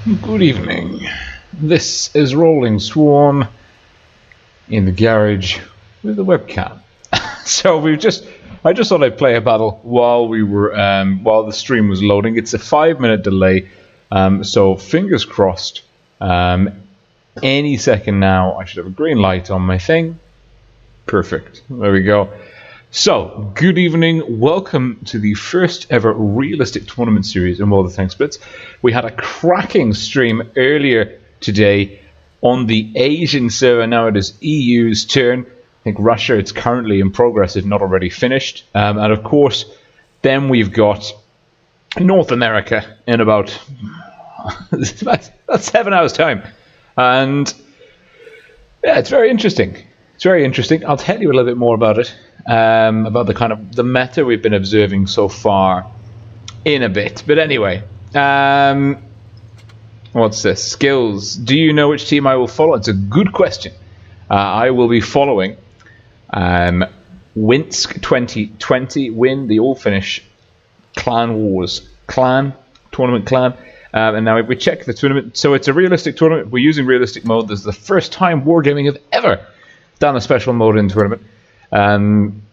Good evening. This is Rolling Swan in the garage with the webcam. So I just thought I'd play a battle while while the stream was loading. It's a 5-minute delay, so fingers crossed. Any second now, I should have a green light on my thing. Perfect. There we go. So, good evening. Welcome to the first ever realistic tournament series in WoT Blitz. We had a cracking stream earlier today on the Asian server. Now it is EU's turn. I think Russia, it's currently in progress, if not already finished. And of course, then we've got North America in about 7 hours' time. And yeah, it's very interesting. It's very interesting. I'll tell you a little bit more about it. About the kind of the meta we've been observing so far in a bit. But anyway, what's this? Skills. Do you know which team I will follow? It's a good question. I will be following Winsk 2020 win the all-finish Clan Wars tournament. And now if we check the tournament, so it's a realistic tournament. We're using realistic mode. This is the first time Wargaming have ever done a special mode in tournament.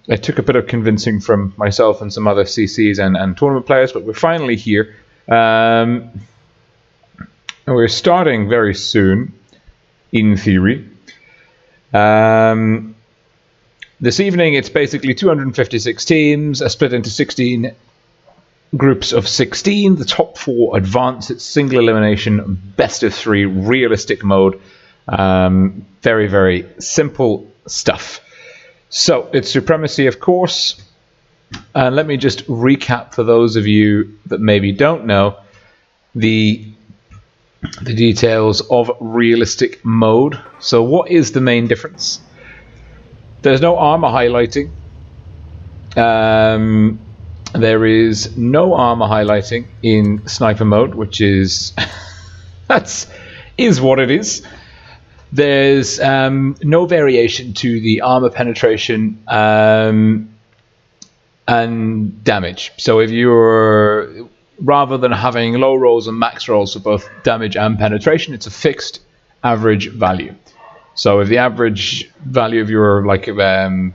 It took a bit of convincing from myself and some other CCs and tournament players, but we're finally here. And we're starting very soon, in theory. This evening, it's basically 256 teams, split into 16 groups of 16. The top 4 advance. It's single elimination, best of 3, realistic mode. Very, very simple stuff. So, it's supremacy, of course. And let me just recap for those of you that maybe don't know the details of realistic mode. So, what is the main difference? There's no armor highlighting. There is no armor highlighting in sniper mode, which is is what it is. There's no variation to the armor penetration and damage. So if you're, rather than having low rolls and max rolls for both damage and penetration, it's a fixed average value. So if the average value of your, like, I don't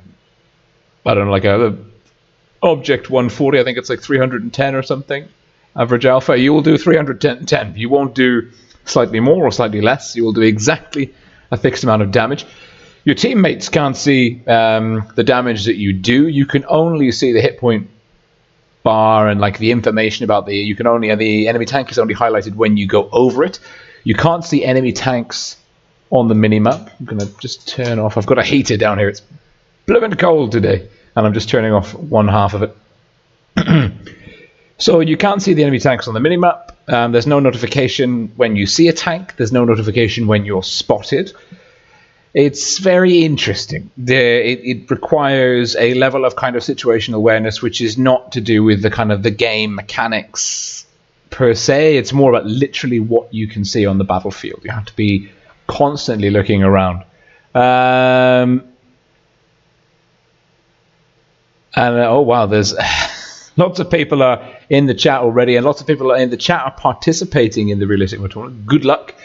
know, like a object 140, I think it's like 310 or something, average alpha, you will do 310. You won't do slightly more or slightly less. You will do exactly a fixed amount of damage. Your teammates can't see the damage that you do. You can only see the hit point bar and like the information about the enemy tank is only highlighted when you go over it. You can't see enemy tanks on the minimap. I'm gonna just turn off. I've got a heater down here. It's blooming cold today, and I'm just turning off one half of it. So you can't see the enemy tanks on the minimap. There's no notification when you see a tank. There's no notification when you're spotted. It's very interesting. It requires a level of kind of situational awareness, which is not to do with the kind of the game mechanics per se. It's more about literally what you can see on the battlefield. You have to be constantly looking around. And oh wow, there's lots of people are in the chat already, and lots of people in the chat are participating in the realistic tournament. Good luck.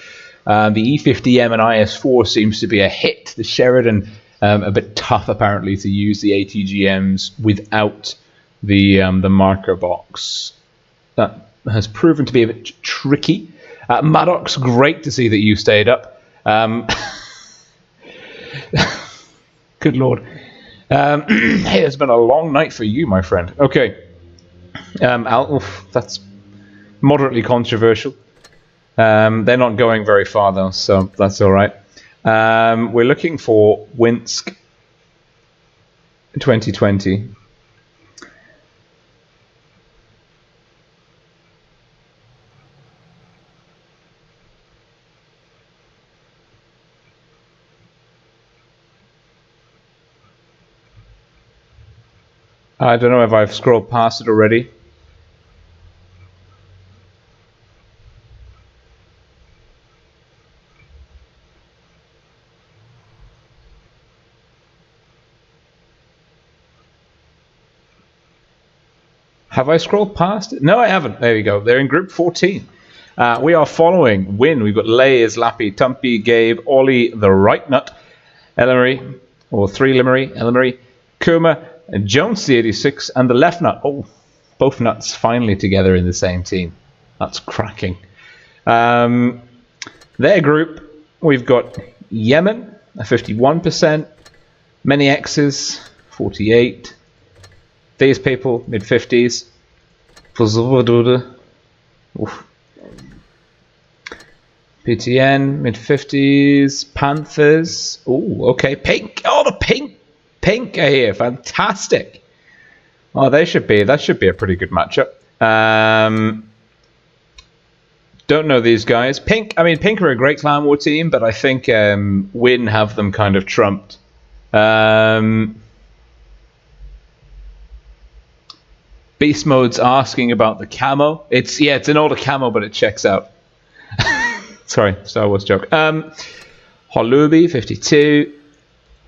The E50M and IS4 seems to be a hit. The Sheridan, a bit tough apparently to use the ATGMs without the marker box. That has proven to be a bit tricky. Maddox, great to see that you stayed up. Good lord. Hey, it's been a long night for you, my friend. Okay. That's moderately controversial. They're not going very far though, so that's all right. We're looking for Winsk 2020. I don't know if I've scrolled past it already. Have I scrolled past it? No, I haven't. There you go. They're in group 14. We are following Win. We've got Lays, Lappy, Tumpy, Gabe, Ollie, the right nut, Ellery, or 3 Limery, Ellery, Kuma, Jones the 86, and the left nut. Oh, both nuts finally together in the same team. That's cracking. Their group, we've got Yemen, a 51%, many X's, 48, these people, mid-50s, PTN, mid-50s, Panthers, oh, okay, Pink, oh, the Pink are here, fantastic. Oh, that should be a pretty good matchup. Don't know these guys. Pink are a great Clan War team, but I think Win have them kind of trumped. Beast Mode's asking about the camo. It's an older camo, but it checks out. Sorry, Star Wars joke. Holubi, 52.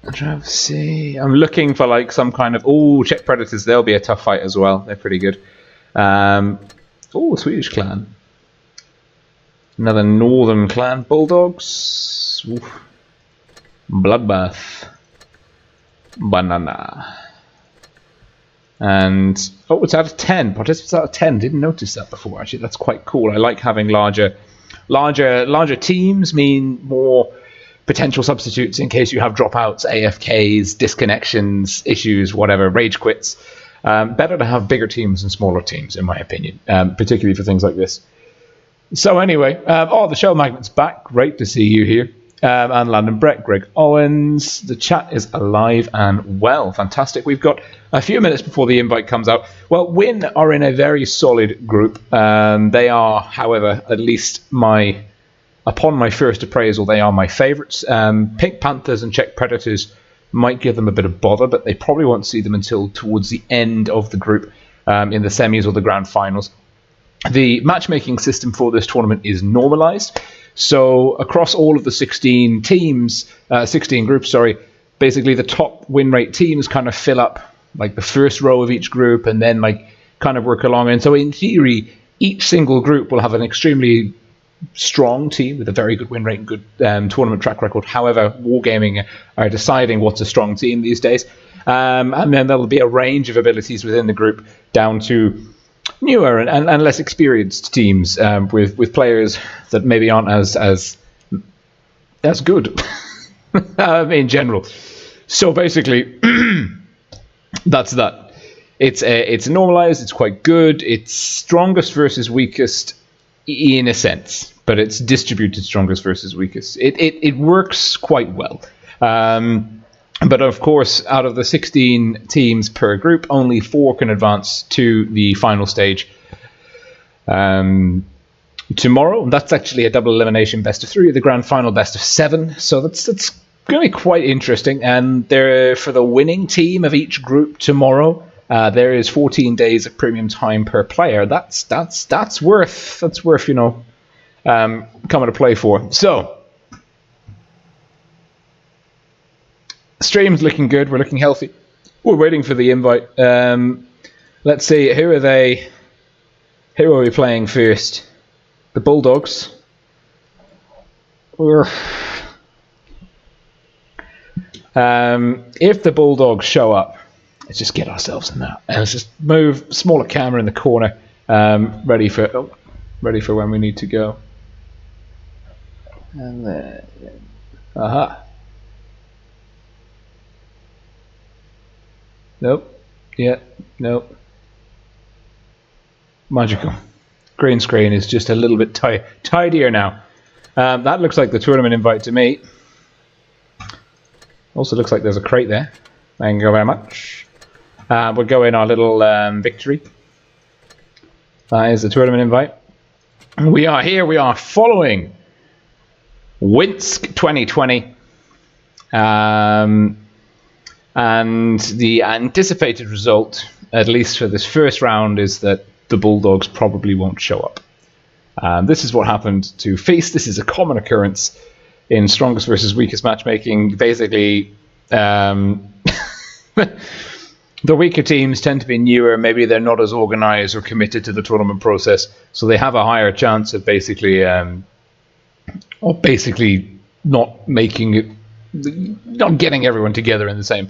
I'm trying to see. I'm looking for like some kind of... Oh, Czech Predators. They'll be a tough fight as well. They're pretty good. Swedish clan. Another northern clan. Bulldogs. Oof. Bloodbath. Banana. And... Oh, it's out of 10. Participants out of 10. Didn't notice that before, actually. That's quite cool. I like having larger teams mean more potential substitutes in case you have dropouts, AFKs, disconnections, issues, whatever, rage quits. Better to have bigger teams than smaller teams, in my opinion, particularly for things like this. So anyway, the Shell Magnet's back. Great to see you here. And Landon Brett, Greg Owens. The chat is alive and well. Fantastic. We've got a few minutes before the invite comes out. Well, Win are in a very solid group. They are, however, at least upon my first appraisal, they are my favourites. Pink Panthers and Czech Predators might give them a bit of bother, but they probably won't see them until towards the end of the group in the semis or the grand finals. The matchmaking system for this tournament is normalised. So across all of the 16 groups, basically the top win rate teams kind of fill up like the first row of each group and then like kind of work along. And so in theory, each single group will have an extremely strong team with a very good win rate and good tournament track record. However, Wargaming are deciding what's a strong team these days. And then there'll be a range of abilities within the group down to newer and less experienced teams with players that maybe aren't as good in general. So basically, that's that. It's normalized. It's quite good. It's strongest versus weakest in a sense, but it's distributed strongest versus weakest. It works quite well. But of course, out of the 16 teams per group, only 4 can advance to the final stage tomorrow. That's actually a double elimination best of 3, the grand final best of 7. So that's going to be quite interesting. And there, for the winning team of each group tomorrow, there is 14 days of premium time per player. That's worth coming to play for. So. Stream's looking good. We're looking healthy. We're waiting for the invite. Let's see. Who are they? Who are we playing first? The Bulldogs. If the Bulldogs show up, let's just get ourselves in that. And let's just move smaller camera in the corner, ready for when we need to go. And then, aha. Nope. Yeah. Nope. Magical. Green screen is just a little bit tidier now. That looks like the tournament invite to me. Also looks like there's a crate there. Thank you very much. We'll go in our little victory. That is the tournament invite. We are here. We are following Winsk 2020. And the anticipated result, at least for this first round, is that the Bulldogs probably won't show up. This is what happened to Feast. This is a common occurrence in strongest versus weakest matchmaking. Basically, the weaker teams tend to be newer. Maybe they're not as organized or committed to the tournament process, so they have a higher chance of basically not making it, not getting everyone together in the same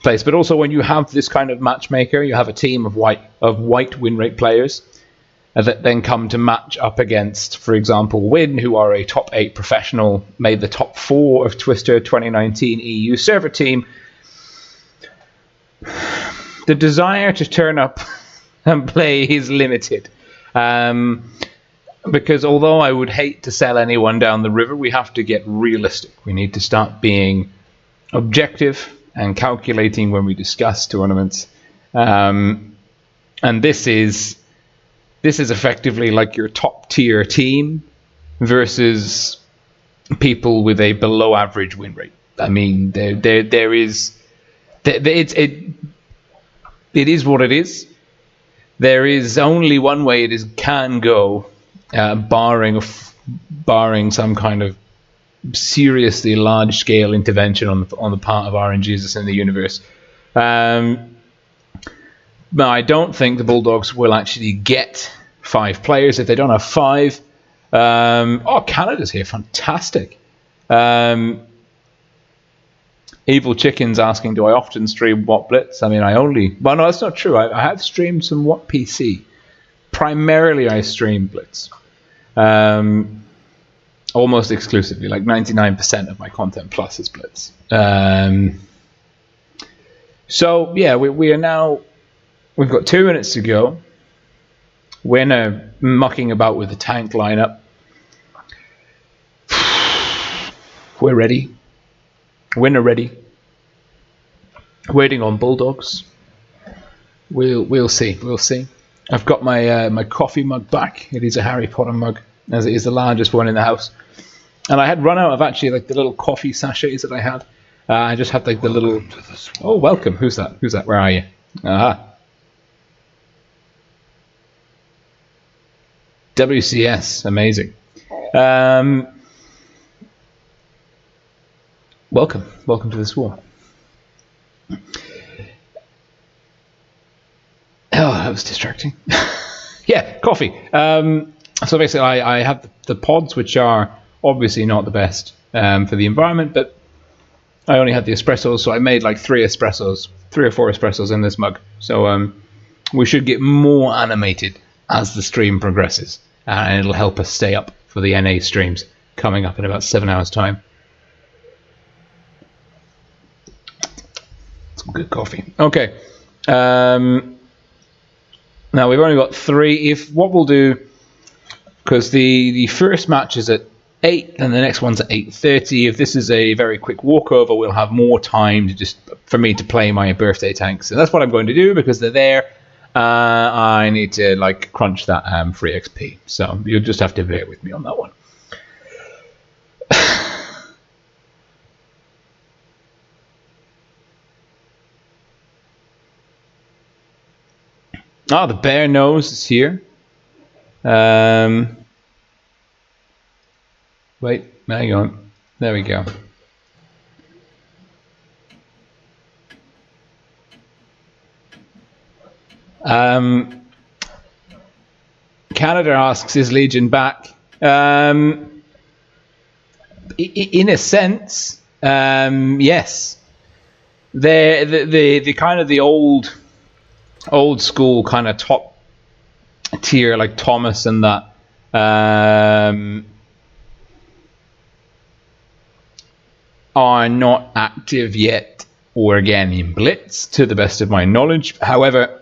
place. But also, when you have this kind of matchmaker, you have a team of white win rate players that then come to match up against, for example, Win, who are a top 8 professional, made the top 4 of Twister 2019 EU server team. The desire to turn up and play is limited. Because although I would hate to sell anyone down the river, we have to get realistic. We need to start being objective and calculating when we discuss tournaments. And this is effectively like your top tier team versus people with a below average win rate. I mean, it is what it is. There is only one way it can go, barring some kind of seriously large scale intervention on the part of RNGs in the universe. But I don't think the Bulldogs will actually get 5 players if they don't have 5. Canada's here, fantastic. Evil Chicken's asking, do I often stream WoT Blitz? I mean, well, no, that's not true. I have streamed some WoT PC. Primarily, I stream Blitz. Almost exclusively, like 99% of my content plus is Blitz. So, yeah, we are now... We've got 2 minutes to go. We're now mucking about with the tank lineup. We're ready. Winner ready. Waiting on Bulldogs. We'll see. We'll see. I've got my coffee mug back. It is a Harry Potter mug, as it is the largest one in the house. And I had run out of actually like the little coffee sachets that I had. I just had like the little. Oh, welcome. Who's that? Who's that? Where are you? Aha. WCS, amazing. Welcome to this war. Oh, that was distracting. Yeah, coffee. So basically, I have the pods, which are obviously not the best for the environment, but I only had the espressos, so I made like 3 or 4 espressos in this mug. So we should get more animated as the stream progresses, and it'll help us stay up for the NA streams coming up in about 7 hours' time. Some good coffee. Okay. Now we've only got 3. What we'll do, because the first match is at 8 and the next one's at 8:30. If this is a very quick walkover, we'll have more time for me to play my birthday tanks, and that's what I'm going to do because they're there. I need to like crunch that free XP, so you'll just have to bear with me on that one. The bear nose is here. Wait, hang on. There we go. Canada asks, is Legion back? In a sense, yes. They're the kind of the old school kind of top tier, like Thomas and that. Are not active yet or again in Blitz, to the best of my knowledge. However,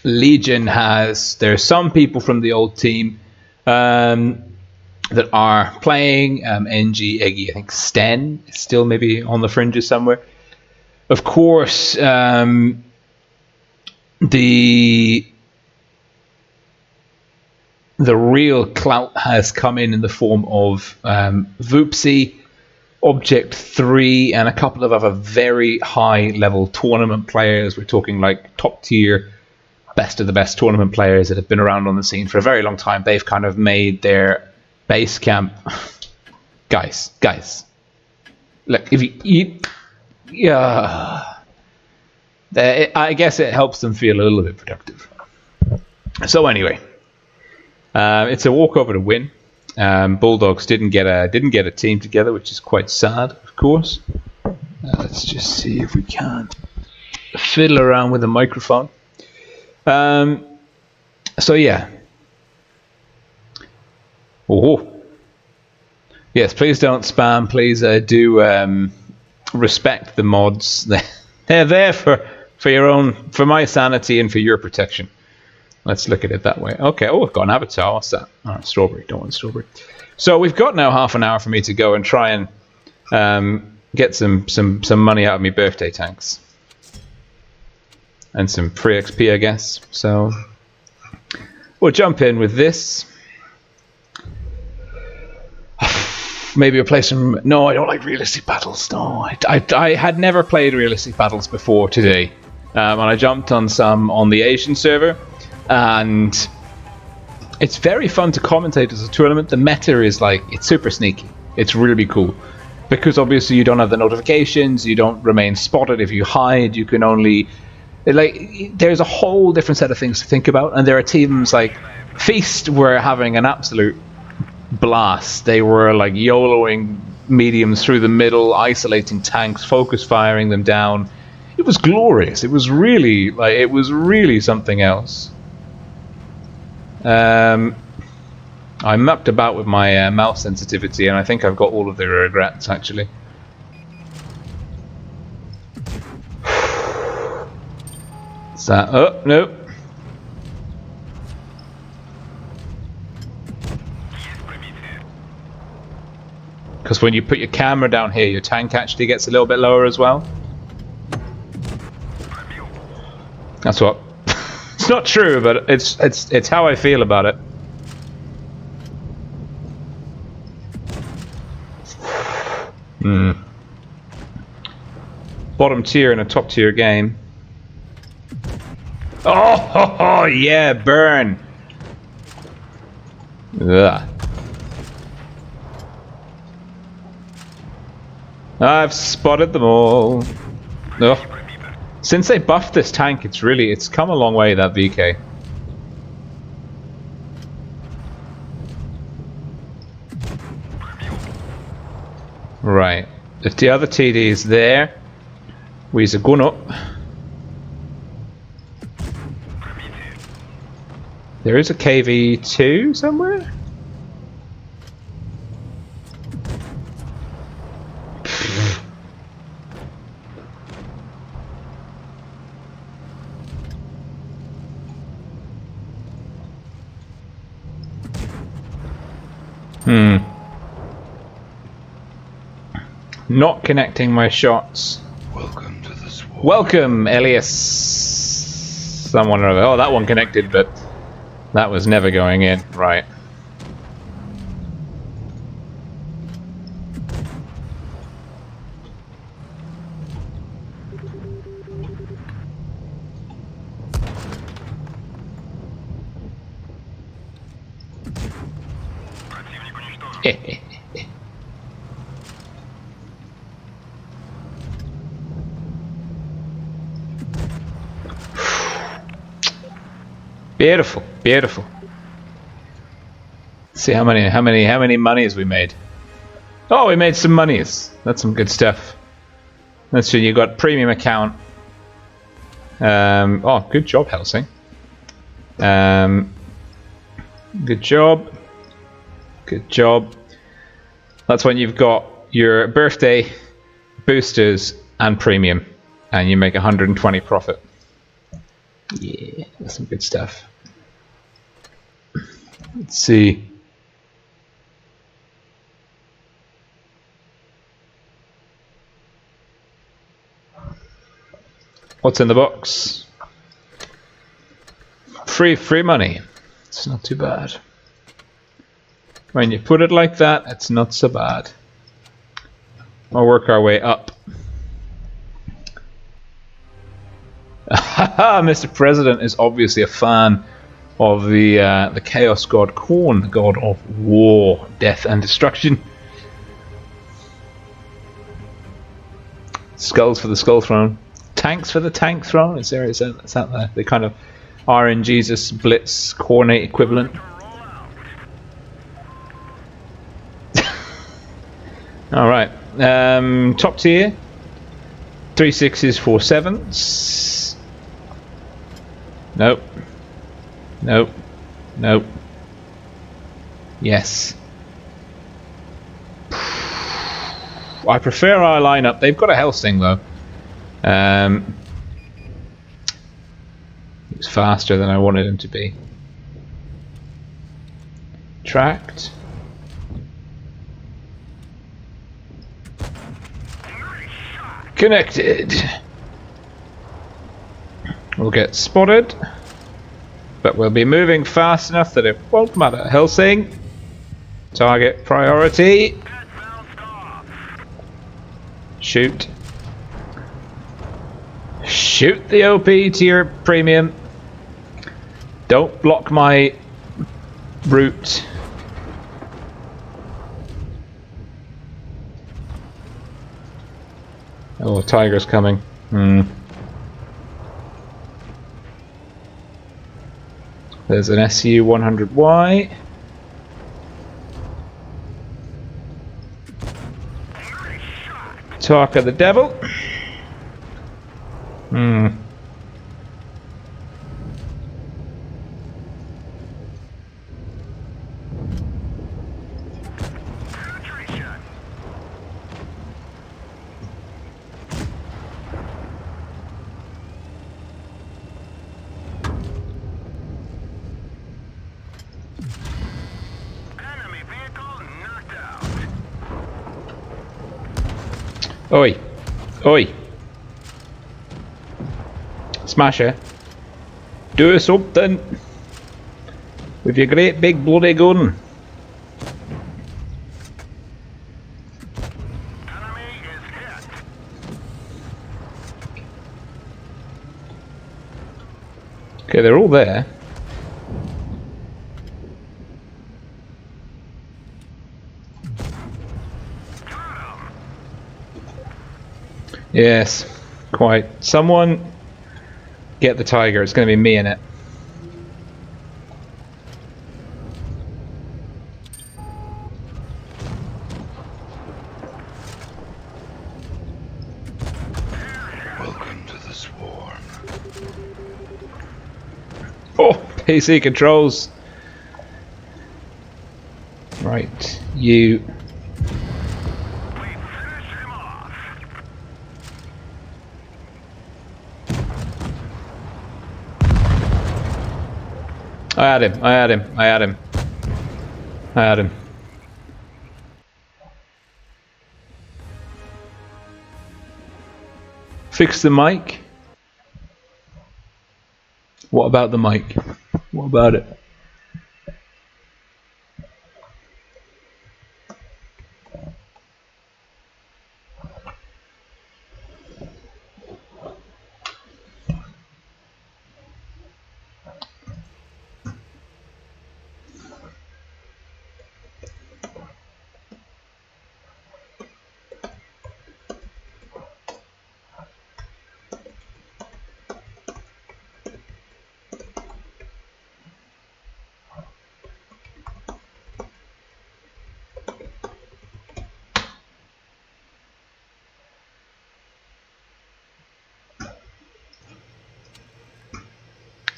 Legion there's some people from the old team that are playing. NG, Eggy, I think Sten is still maybe on the fringes somewhere. Of course, the real clout has come in the form of Voopsy, Object 3, and a couple of other very high level tournament players. We're talking like top tier, best of the best tournament players that have been around on the scene for a very long time. They've kind of made their base camp. Guys, look, if you I guess it helps them feel a little bit productive. So anyway, it's a walkover to win. Bulldogs didn't get a team together, which is quite sad, of course. Let's just see if we can fiddle around with the microphone. So yeah. Oh. Yes, please don't spam. Please do respect the mods. They're there for my sanity and for your protection. Let's look at it that way. Okay. Oh, I've got an avatar. What's that? Oh, strawberry. Don't want strawberry. So we've got now half an hour for me to go and try and get some money out of my birthday tanks and some free XP, I guess. So we'll jump in with this. Maybe we'll play some... No, I don't like realistic battles. No, I had never played realistic battles before today. And I jumped on some on the Asian server. And it's very fun to commentate as a tournament. The meta is like... It's super sneaky. It's really cool. Because obviously you don't have the notifications. You don't remain spotted if you hide. You can only... There's a whole different set of things to think about. And there are teams like... Feast were having an absolute... blast. They were like YOLOing mediums through the middle, isolating tanks, focus firing them down. It was glorious. It was really something else. I mucked about with my mouse sensitivity, and I think I've got all of the regrets actually. Is that? Oh no. Because when you put your camera down here, your tank actually gets a little bit lower as well. That's what. It's not true, but it's how I feel about it. Bottom tier in a top tier game. Oh, yeah, burn. Ugh. I've spotted them all. Oh. Since they buffed this tank, it's come a long way, that VK. Right. If the other TD is there, we's a gun up. There is a KV2 somewhere? Not connecting my shots. Welcome to the swamp. Welcome, Elias. Someone or other. Oh, that one connected, but that was never going in. Right. Beautiful, beautiful. See how many monies we made. Oh, we made some monies. That's some good stuff. That's when you got premium account. Oh, good job, Helsing. Good job. Good job. That's when you've got your birthday, boosters, and premium, and you make 120 profit. Yeah, that's some good stuff. Let's see. What's in the box? Free money. It's not too bad. When you put it like that, it's not so bad. We'll work our way up. Mr. President is obviously a fan of the Chaos God Khorne, the god of war, death, and destruction. Skulls for the Skull Throne. tanks for the tank throne? Is that the kind of RNGesus Blitz coordinate equivalent? Alright. Top tier. 3 6s, 4 7s. Nope. Nope. Nope. Yes. I prefer our lineup. They've got a Helsing though. It's faster than I wanted him to be. Tracked. Connected. We'll get spotted, but we'll be moving fast enough that it won't matter. Helsing. Target priority. Shoot. Shoot the OP tier premium. Don't block my route. Oh, tiger's coming. There's an SU 100Y. Talk of the devil. Oi. Oi. Smasher. Do something with your great big bloody gun. Okay, they're all there. Yes, quite. Someone get the tiger. It's going to be me in it. Welcome to the swarm. Oh, PC controls. Right, you. I had him. Fix the mic. What about the mic? What about it?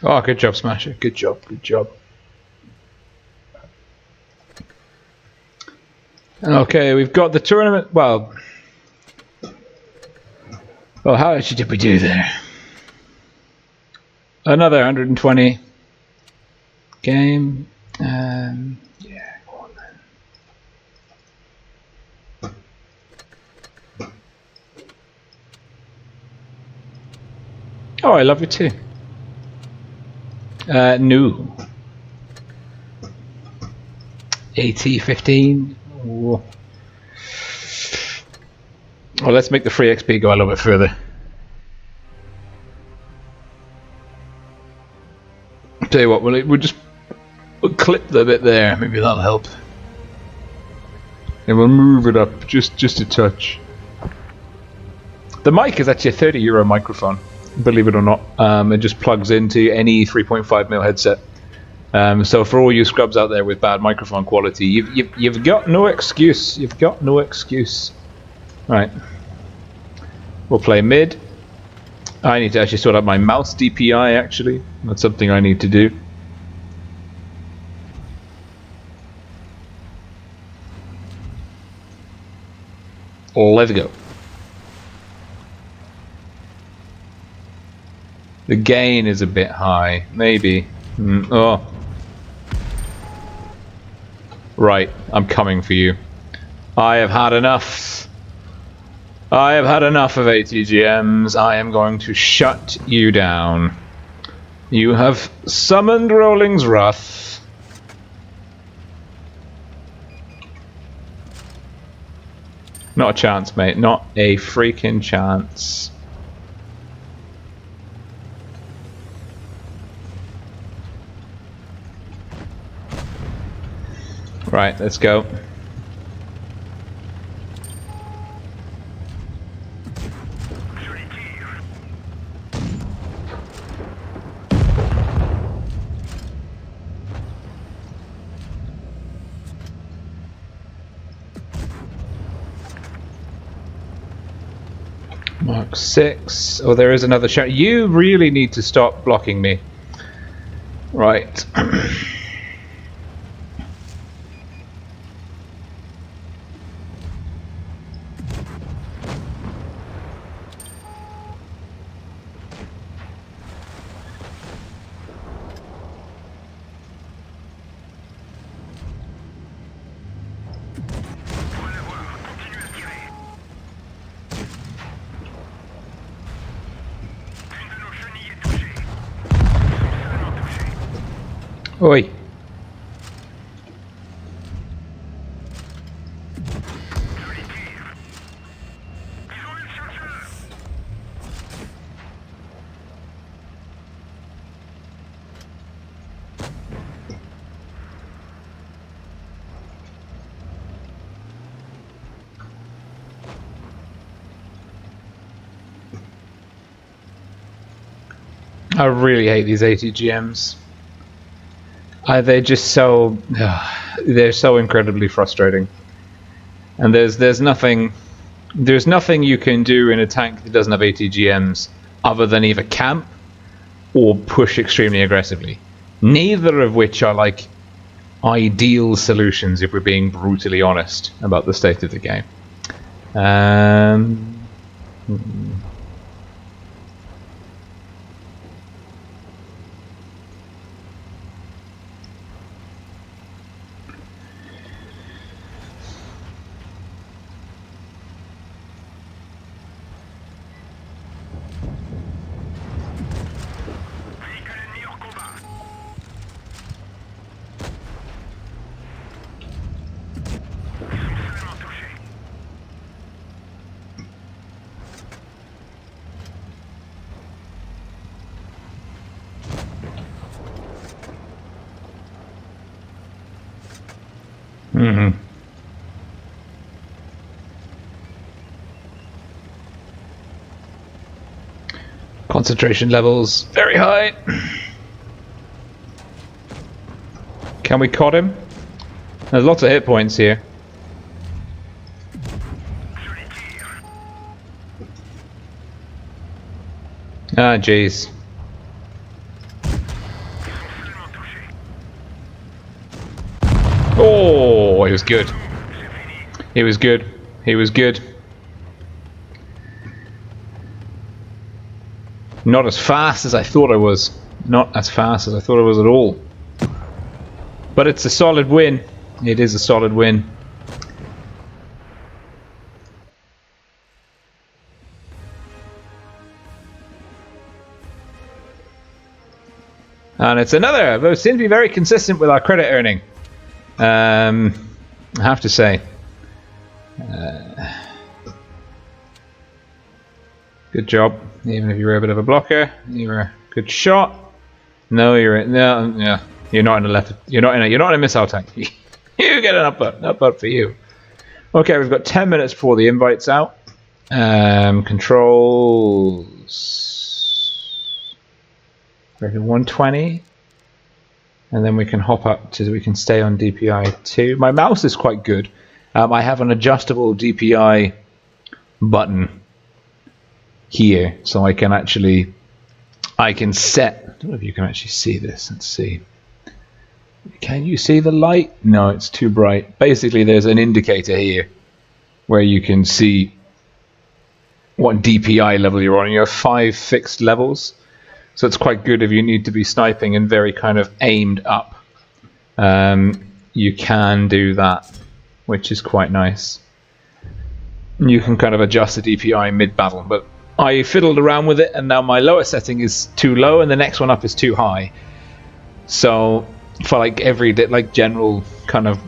Oh, good job, Smasher. Good job, good job. Okay, we've got the tournament. Well, how actually did we do there? Another 120 game. Yeah, go on then. Oh, I love you too. No. AT-15. Well, let's make the free XP go a little bit further. Tell you what, we'll just clip the bit there. Maybe that'll help. And we'll move it up just a touch. The mic is actually a €30 microphone, believe it or not. It just plugs into any 3.5mm headset. So for all you scrubs out there with bad microphone quality, you've got no excuse. You've got no excuse. Right. We'll play mid. I need to actually sort out my mouse DPI, actually. That's something I need to do. Let's go. The gain is a bit high. Maybe. Oh. Right. I'm coming for you. I have had enough. I have had enough of ATGMs. I am going to shut you down. You have summoned Rolling's Wrath. Not a chance, mate. Not a freaking chance. Right, let's go. Mark 6. Oh, there is another shot. You really need to stop blocking me. Right. Oi. I really hate these ATGMs. They're just so they're so incredibly frustrating, and there's nothing you can do in a tank that doesn't have ATGMs other than either camp or push extremely aggressively. Neither of which are like ideal solutions if we're being brutally honest about the state of the game. Concentration levels very high. Can we cod him? There's lots of hit points here. Ah, jeez. Oh, he was good. He was good. He was good. Not as fast as I thought I was. Not as fast as I thought I was at all. But it's a solid win. It is a solid win. And it's another. We seem to be very consistent with our credit earning. I have to say. Good job. Even if you were a bit of a blocker, you were a good shot. No, you're no, yeah. You're not in a left. You're not in a missile tank. You get an upvote. Upvote for you. Okay, we've got 10 minutes before the invite's out. Controls. We're at 120. And then we can hop up to, we can stay on DPI 2. My mouse is quite good. I have an adjustable DPI button here, so I can actually, I can set, I don't know if you can actually see this. Let's see. Can you see the light? No, it's too bright. Basically, there's an indicator here where you can see what DPI level you're on. You have 5 fixed levels. So it's quite good if you need to be sniping and very kind of aimed up. You can do that, which is quite nice. You can kind of adjust the DPI mid-battle, but I fiddled around with it, and now my lower setting is too low, and the next one up is too high. So for like every like general kind of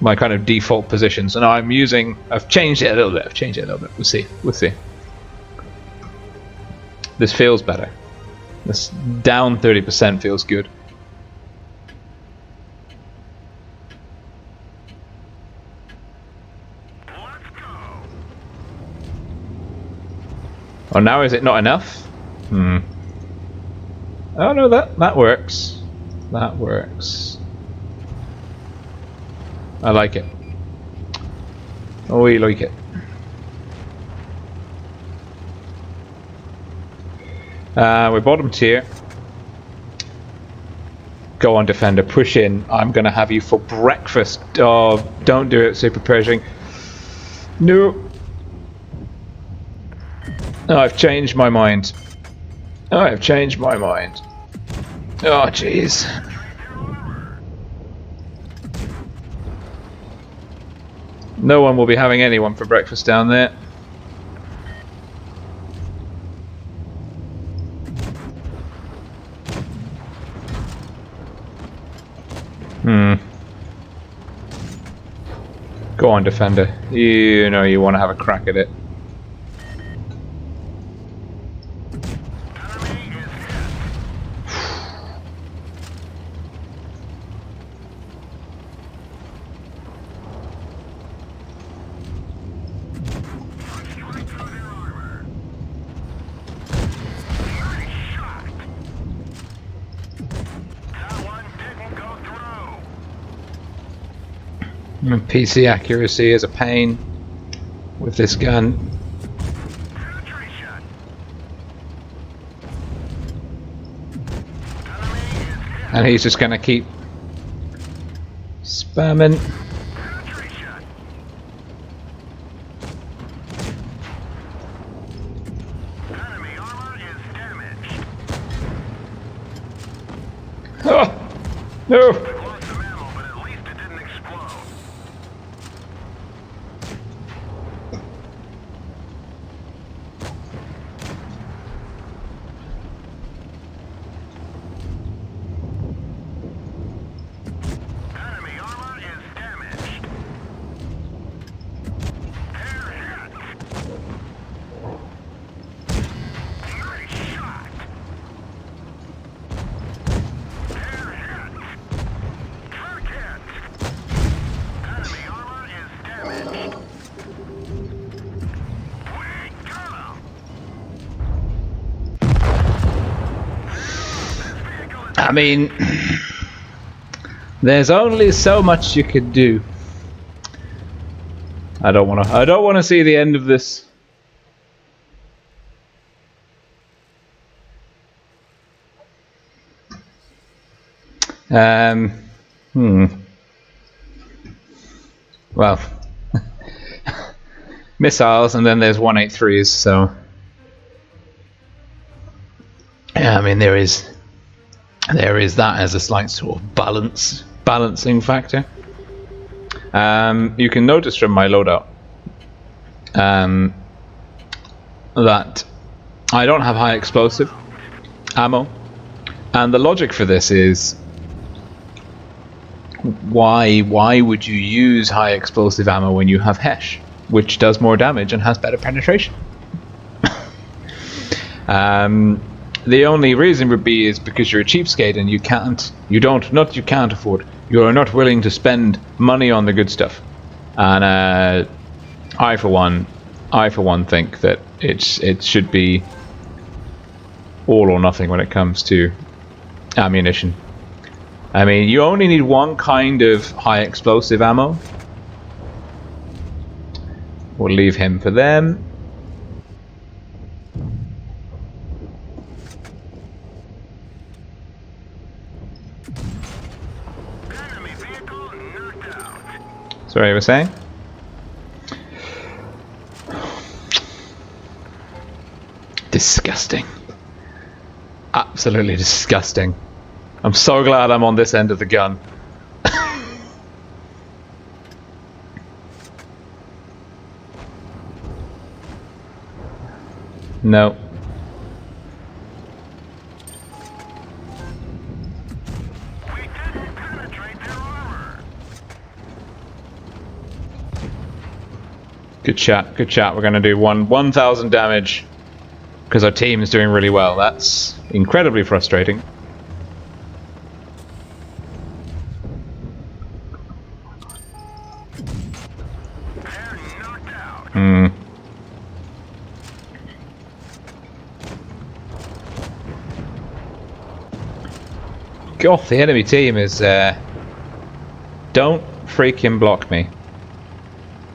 my kind of default position, so now I'm using. I've changed it a little bit. We'll see. This feels better. This down 30% feels good. Oh, now is it not enough? Oh no, that works. That works. I like it. Oh, we like it. We're bottom tier. Go on, defender. Push in. I'm gonna have you for breakfast. Oh, don't do it, super Pershing. No. Oh, I've changed my mind. Oh, I've changed my mind. Oh, jeez. No one will be having anyone for breakfast down there. Go on, defender. You know you want to have a crack at it. PC accuracy is a pain with this gun. And he's just gonna keep spamming. Oh no! I mean, there's only so much you could do. I don't want to see the end of this. Well, missiles, and then there's 183s. So, yeah, I mean there is that as a slight sort of balancing factor. You can notice from my loadout that I don't have high explosive ammo, and the logic for this is why would you use high explosive ammo when you have HESH, which does more damage and has better penetration? The only reason would be is because you're a cheapskate and you can't afford, you are not willing to spend money on the good stuff. And I, for one, I for one think that it should be all or nothing when it comes to ammunition. I mean, you only need one kind of high explosive ammo. We'll leave him for them. Sorry, you were saying? Disgusting. Absolutely disgusting. I'm so glad I'm on this end of the gun. No. Good chat, good chat. We're going to do 1,000 damage because our team is doing really well. That's incredibly frustrating. God, the enemy team is... don't freaking block me.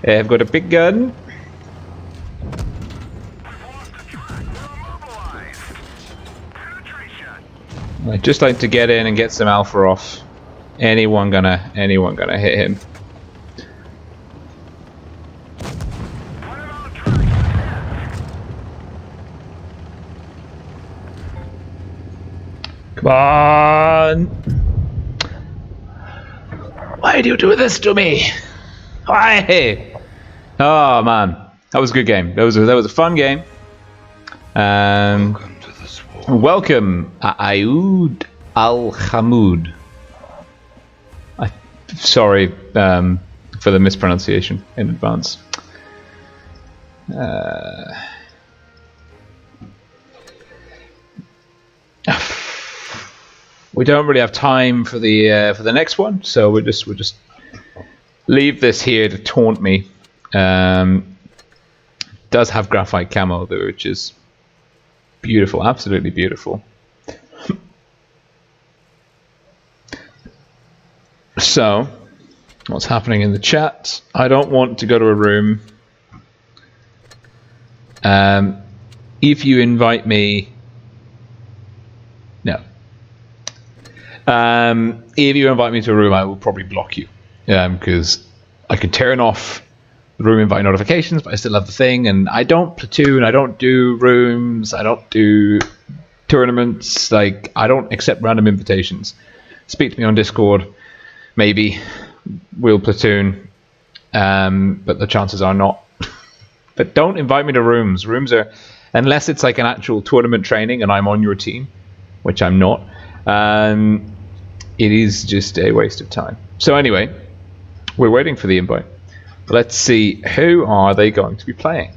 I've got a big gun. I'd just like to get in and get some alpha off. Anyone gonna hit him. Come on! Why do you do this to me? Why? Oh man, that was a good game. That was a fun game. Welcome to the swarm. Welcome, Aoud Al Hamoud. Sorry for the mispronunciation in advance. We don't really have time for the next one, so we'll just leave this here to taunt me. Does have graphite camo though, which is beautiful, absolutely beautiful. So, what's happening in the chat? I don't want to go to a room. If you invite me, no. If you invite me to a room, I will probably block you, because I can turn off room invite notifications, but I still have the thing, and I don't platoon, I don't do rooms, I don't do tournaments, like I don't accept random invitations. Speak to me on Discord, maybe we'll platoon, but the chances are not. But don't invite me to rooms. Rooms are, unless it's like an actual tournament training and I'm on your team, which I'm not, it is just a waste of time. So anyway, we're waiting for the invite. Let's see, who are they going to be playing?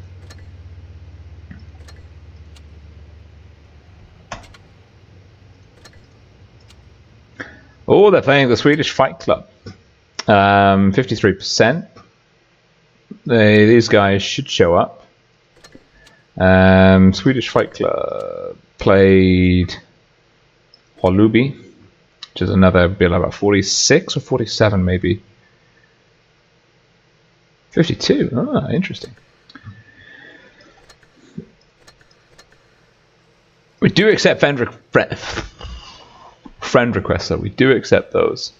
Oh, they're playing the Swedish Fight Club. 53%. These guys should show up. Swedish Fight Club played Holubi, which is another bill about 46 or 47 maybe. 52. Ah, interesting. We do accept friend requests, so we do accept those.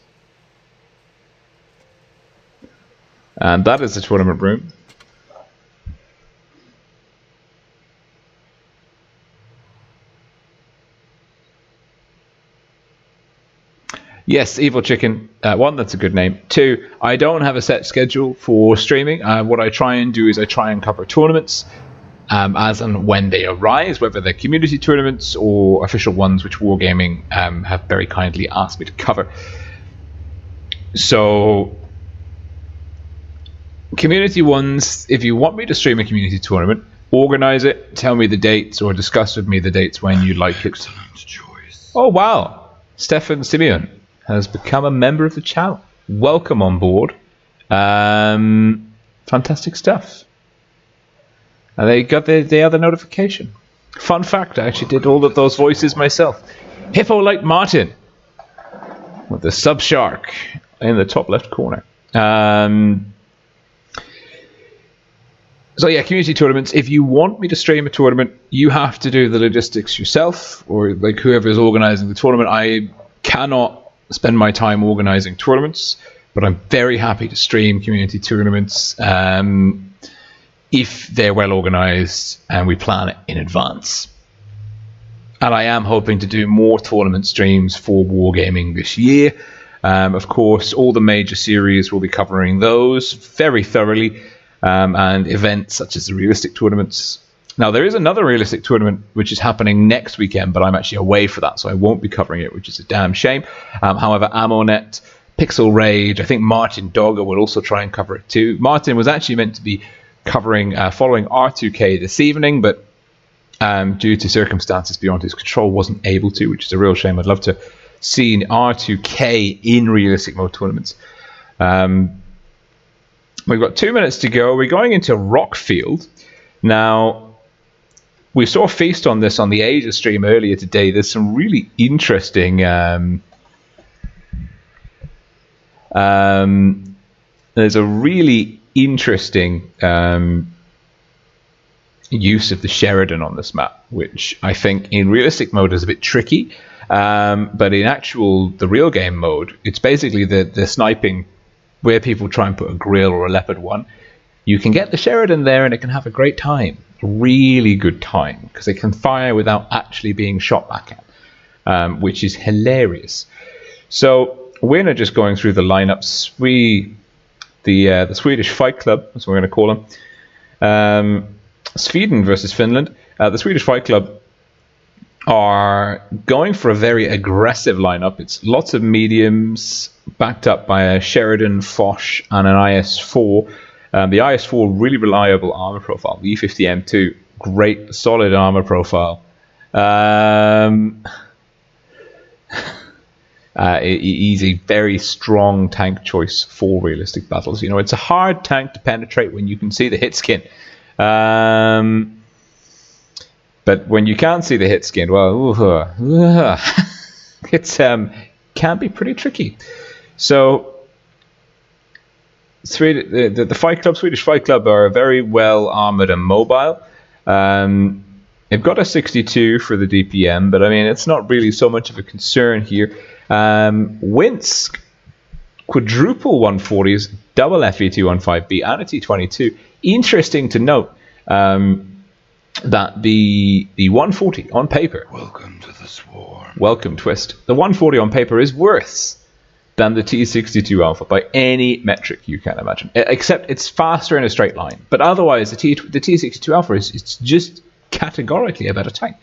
And that is the tournament room. Yes, Evil Chicken. One, that's a good name. Two, I don't have a set schedule for streaming. What I try and do is I try and cover tournaments as and when they arise, whether they're community tournaments or official ones, which Wargaming have very kindly asked me to cover. So, community ones, if you want me to stream a community tournament, organize it, tell me the dates, or discuss with me the dates when you'd like it. Excellent choice. Oh, wow. Stefan Simeon has become a member of the channel. Welcome on board. Fantastic stuff. And they got the other notification. Fun fact, I actually did all of those voices myself. Hippo-like Martin with the sub-shark in the top left corner. So yeah, community tournaments. If you want me to stream a tournament, you have to do the logistics yourself, or like whoever is organizing the tournament. I cannot spend my time organizing tournaments, but I'm very happy to stream community tournaments if they're well organized and we plan it in advance. And I am hoping to do more tournament streams for Wargaming this year. Of course, all the major series will be covering those very thoroughly. And events such as the realistic tournaments. Now, there is another realistic tournament which is happening next weekend, but I'm actually away for that, so I won't be covering it, which is a damn shame. However, Ammonet, Pixel Rage, I think Martin Dogger will also try and cover it too. Martin was actually meant to be covering following R2K this evening, but due to circumstances beyond his control, wasn't able to, which is a real shame. I'd love to see R2K in realistic mode tournaments. We've got 2 minutes to go. We're going into Rockfield. Now, we saw Feast on this on the Asia stream earlier today. There's some really interesting there's a really interesting use of the Sheridan on this map, which I think in realistic mode is a bit tricky. But in the real game mode, it's basically the sniping where people try and put a grill or a leopard one. You can get the Sheridan there and it can have a great time, a really good time, because it can fire without actually being shot back at, which is hilarious. So we're not just going through the lineups. The Swedish Fight Club, that's what we're going to call them. Sweden versus Finland. The Swedish Fight Club are going for a very aggressive lineup. It's lots of mediums backed up by a Sheridan, Foch, and an IS-4. The IS-4, really reliable armor profile. The E50M2, great, solid armor profile. He's a very strong tank choice for realistic battles. You know, it's a hard tank to penetrate when you can see the hit skin. But when you can't see the hit skin, well, it can be pretty tricky. So, the Fight Club, Swedish Fight Club, are very well armored and mobile. They've got a 62 for the DPM, but I mean, it's not really so much of a concern here. Winsk, quadruple 140s, double FE215B, and a T22. Interesting to note that the 140 on paper. Welcome to the swarm. Welcome, Twist. The 140 on paper is worse than the T62 Alpha by any metric you can imagine, except it's faster in a straight line. But otherwise, the T62 Alpha is just categorically a better tank.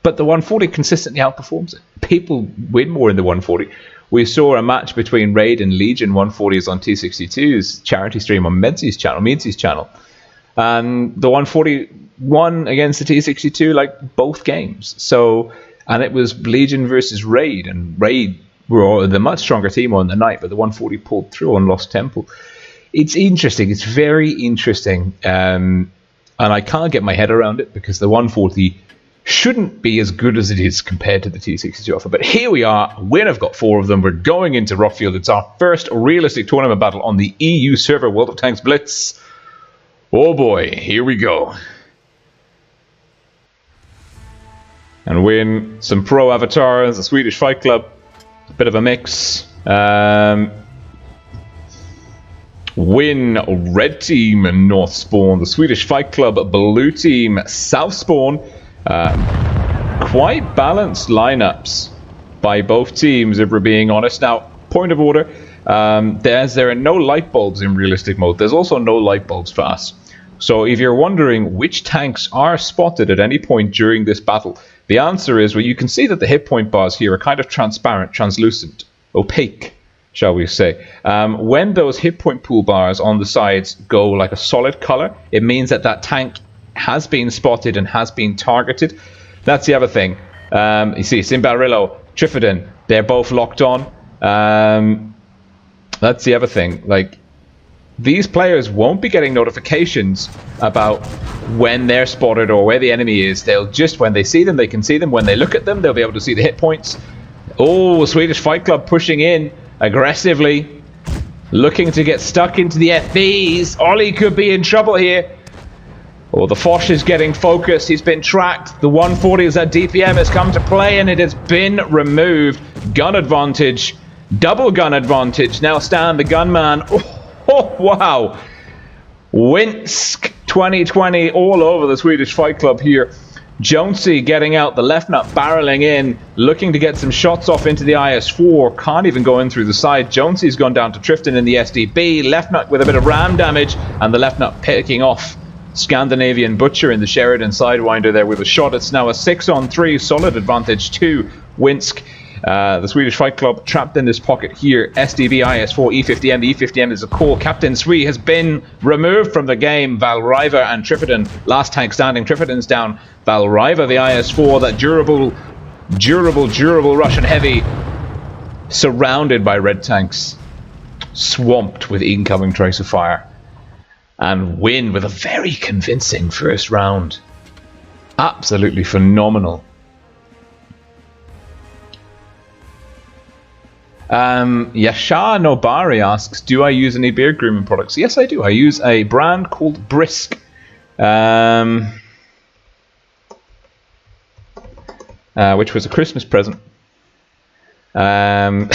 But the 140 consistently outperforms it. People win more in the 140. We saw a match between Raid and Legion 140s on T62's charity stream on Medzy's channel. And the 140 won against the T62 like both games. So, and it was Legion versus Raid, and Raid were the much stronger team on the night, but the 140 pulled through on Lost Temple. It's interesting. It's very interesting, and I can't get my head around it because the 140 shouldn't be as good as it is compared to the T62 Alpha. But here we are. I've got 4 of them. We're going into Rockfield. It's our first realistic tournament battle on the EU server World of Tanks Blitz. Oh boy, here we go. And win some pro avatars, a Swedish Fight Club, a bit of a mix. Win red team and North Spawn, the Swedish Fight Club, blue team South Spawn. Quite balanced lineups by both teams, if we're being honest. Now, point of order, there are no light bulbs in realistic mode. There's also no light bulbs for us. So if you're wondering which tanks are spotted at any point during this battle, the answer is, well, you can see that the hit point bars here are kind of transparent, translucent, opaque, shall we say. When those hit point pool bars on the sides go like a solid color, it means that that tank has been spotted and has been targeted. That's the other thing. You see, Simbarillo, Trifidin, they're both locked on. That's the other thing. Like, these players won't be getting notifications about when they're spotted or where the enemy is. They'll just, when they see them, they can see them. When they look at them, they'll be able to see the hit points. Oh, Swedish Fight Club pushing in aggressively, looking to get stuck into the FBs. Ollie could be in trouble here. Oh, the Foch is getting focused. He's been tracked. The 140 is at DPM has come to play, and it has been removed. Gun advantage. Double gun advantage. Now Stan, the gunman. Oh, wow. Winsk 2020 all over the Swedish Fight Club here. Jonesy getting out, the left nut barreling in, looking to get some shots off into the IS-4. Can't even go in through the side. Jonesy's gone down to Trifton in the SDB. Left nut with a bit of ram damage, and the left nut picking off Scandinavian Butcher in the Sheridan Sidewinder there with a shot. It's now a 6-on-3, solid advantage to Winsk. The Swedish Fight Club trapped in this pocket here. SDB, IS-4, E50M. The E50M is a call. Captain Swee has been removed from the game. Valriva and Triffidan, last tank standing. Triffidan's down. Valriva, the IS-4, that durable Russian heavy, surrounded by red tanks, swamped with incoming tracer fire. And win with a very convincing first round. Absolutely phenomenal. Yashar Nobari asks, do I use any beard grooming products? Yes, I do. I use a brand called Brisk. Which was a Christmas present from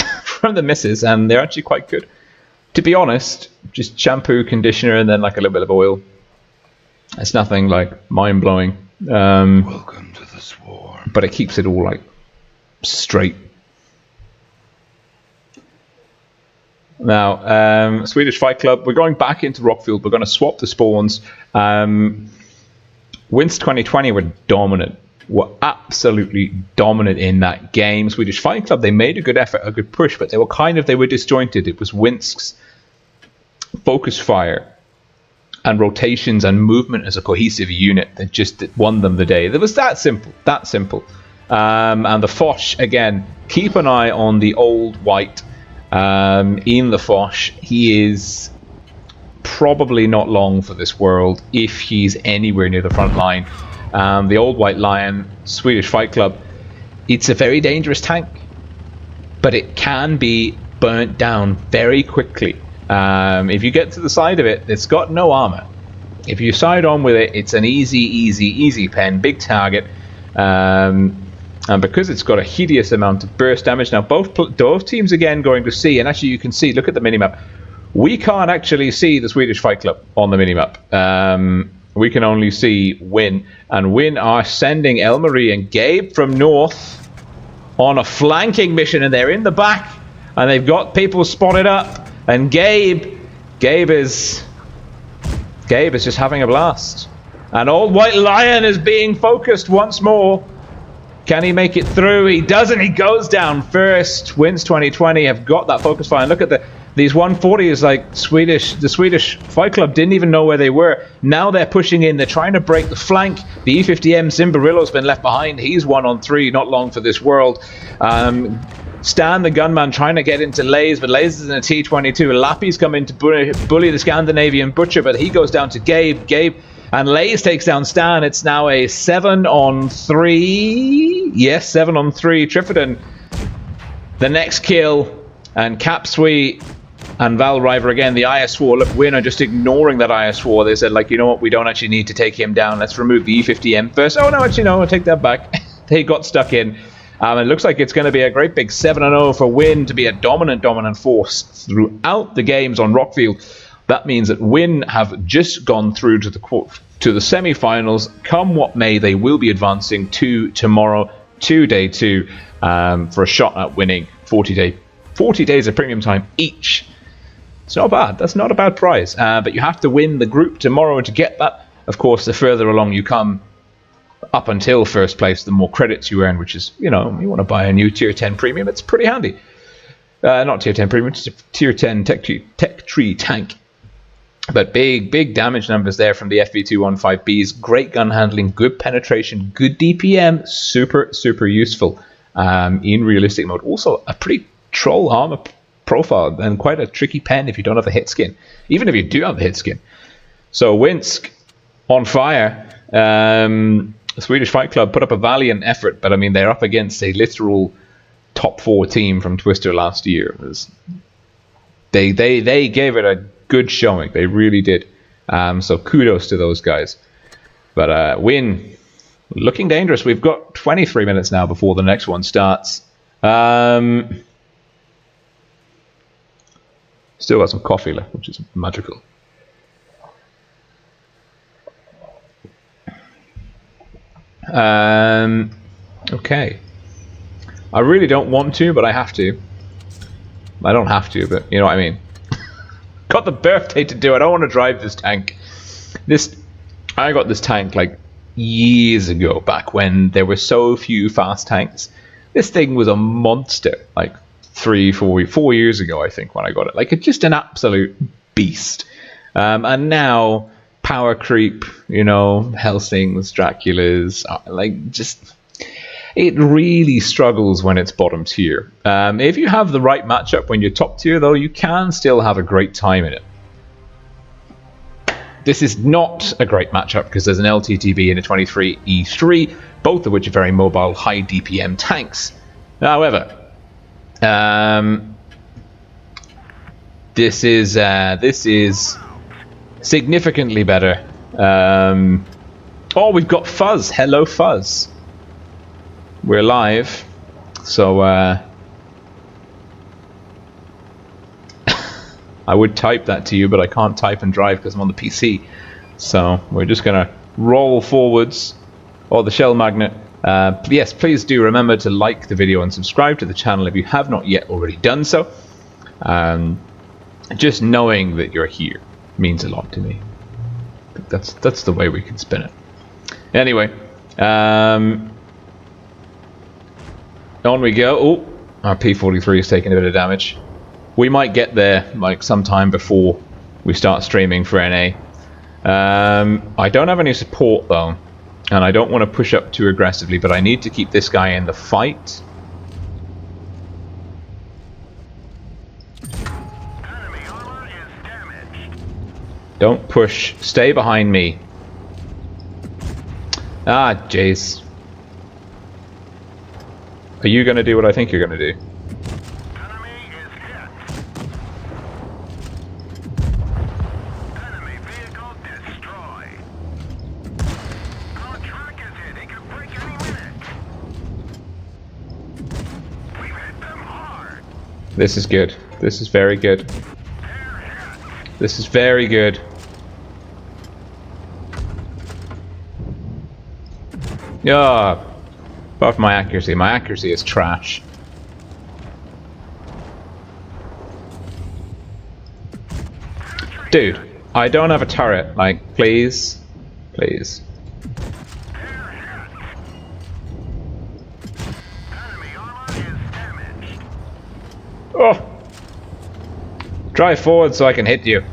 the missus, and they're actually quite good. To be honest, just shampoo, conditioner, and then like a little bit of oil. It's nothing like mind-blowing. Welcome to the swarm. But it keeps it all like straight. Now, Swedish Fight Club, we're going back into Rockfield. We're going to swap the spawns. Winsk 2020 were dominant. Were absolutely dominant in that game. Swedish Fight Club, they made a good effort, a good push, but they were disjointed. It was Winsk's focus fire and rotations and movement as a cohesive unit that just won them the day. It was that simple, that simple. And the Foch, again, keep an eye on the old white. Ian the Foch, he is probably not long for this world if he's anywhere near the front line. The old white lion, Swedish Fight Club, it's a very dangerous tank, but it can be burnt down very quickly. If you get to the side of it, it's got no armor. If you side on with it, it's an easy pen, big target. And because it's got a hideous amount of burst damage, now both teams again going to see, and actually you can see, look at the minimap. We can't actually see the Swedish Fight Club on the minimap. We can only see Win, and Win are sending Elmarie and Gabe from north on a flanking mission, and they're in the back, and they've got people spotted up, and Gabe is just having a blast. And Old White Lion is being focused once more. Can he make it through? He doesn't. He goes down first. Wins 2020 have got that focus fire. And look at these 140s, like the Swedish Fight Club didn't even know where they were. Now they're pushing in. They're trying to break the flank. The E50M Zimbarillo's been left behind. He's 1-on-3, not long for this world. Stan, the gunman, trying to get into Lays, but Lays is in a T22. Lappy's come in to bully the Scandinavian Butcher, but he goes down to Gabe. And Lays takes down Stan. It's now a 7-on-3. Yes, 7-on-3. Triffidan, the next kill. And Capswee and Valriver again, the IS-4. Look, Win are just ignoring that IS-4. They said, like, you know what, we don't actually need to take him down. Let's remove the E50M first. Oh, no, actually, no, I'll take that back. They got stuck in. It looks like it's going to be a great big 7-0 for Win to be a dominant force throughout the games on Rockfield. That means that Win have just gone through to the semi-finals. Come what may, they will be advancing to tomorrow, to day 2, for a shot at winning 40 days of premium time each. It's not bad. That's not a bad prize. But you have to win the group tomorrow, and to get that, of course, the further along you come up until first place, the more credits you earn, which is, you want to buy a new tier 10 premium. It's pretty handy. Not tier 10 premium, just a tier 10 tech tree tank. But big damage numbers there from the FV215Bs. Great gun handling, good penetration, good DPM. Super useful in realistic mode. Also, a pretty troll armor profile and quite a tricky pen if you don't have the hit skin, even if you do have the hit skin. So Winsk on fire. The Swedish Fight Club put up a valiant effort, but I mean they're up against a literal top 4 team from Twister last year. They gave it a good showing. They really did. So kudos to those guys. But Win looking dangerous. We've got 23 minutes now before the next one starts. Still got some coffee left, which is magical. Okay. I really don't want to, but I have to. I don't have to, but you know what I mean. Got the birthday to do it. I don't want to drive this tank. I got this tank like years ago, back when there were so few fast tanks. This thing was a monster, like 4 years ago, I think, when I got it. Like, it's just an absolute beast. And now, power creep, you know, Helsings, Draculas, like, just... It really struggles when it's bottom tier. If you have the right matchup when you're top tier, though, you can still have a great time in it. This is not a great matchup because there's an LTTV and a 23E3, both of which are very mobile, high DPM tanks. However, this is significantly better. Oh, we've got Fuzz. Hello, Fuzz. We're live, so I would type that to you, but I can't type and drive because I'm on the PC. So we're just gonna roll forwards. Oh, the shell magnet. Yes, please do remember to like the video and subscribe to the channel if you have not yet already done so. Just knowing that you're here means a lot to me. I think that's the way we can spin it. Anyway, on we go. Oh, our P43 is taking a bit of damage. We might get there like sometime before we start streaming for NA. I don't have any support though, and I don't want to push up too aggressively, but I need to keep this guy in the fight. Enemy armor is damaged. Don't push. Stay behind me. Ah, jeez. Are you going to do what I think you're going to do? Enemy is hit. Enemy vehicle destroyed. Our truck is hit. It could break any minute. We've hit them hard. This is good. This is very good. They're hit. This is very good. Yeah. Apart from my accuracy is trash. Dude, I don't have a turret. Like, please, please. They're hit. Enemy armor is damaged. Oh, drive forward so I can hit you.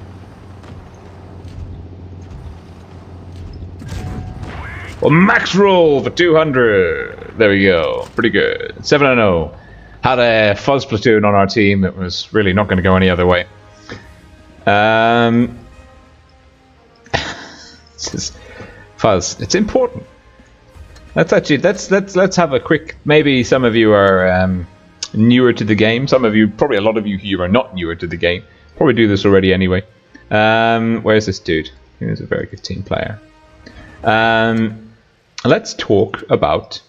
Well, max roll for 200. There we go. Pretty good. 7-0. Had a Fuzz platoon on our team that was really not going to go any other way. This is Fuzz. It's important. Let's have a quick. Maybe some of you are newer to the game. Some of you, probably a lot of you here, are not newer to the game. Probably do this already anyway. Where's this dude? He's a very good team player. Let's talk about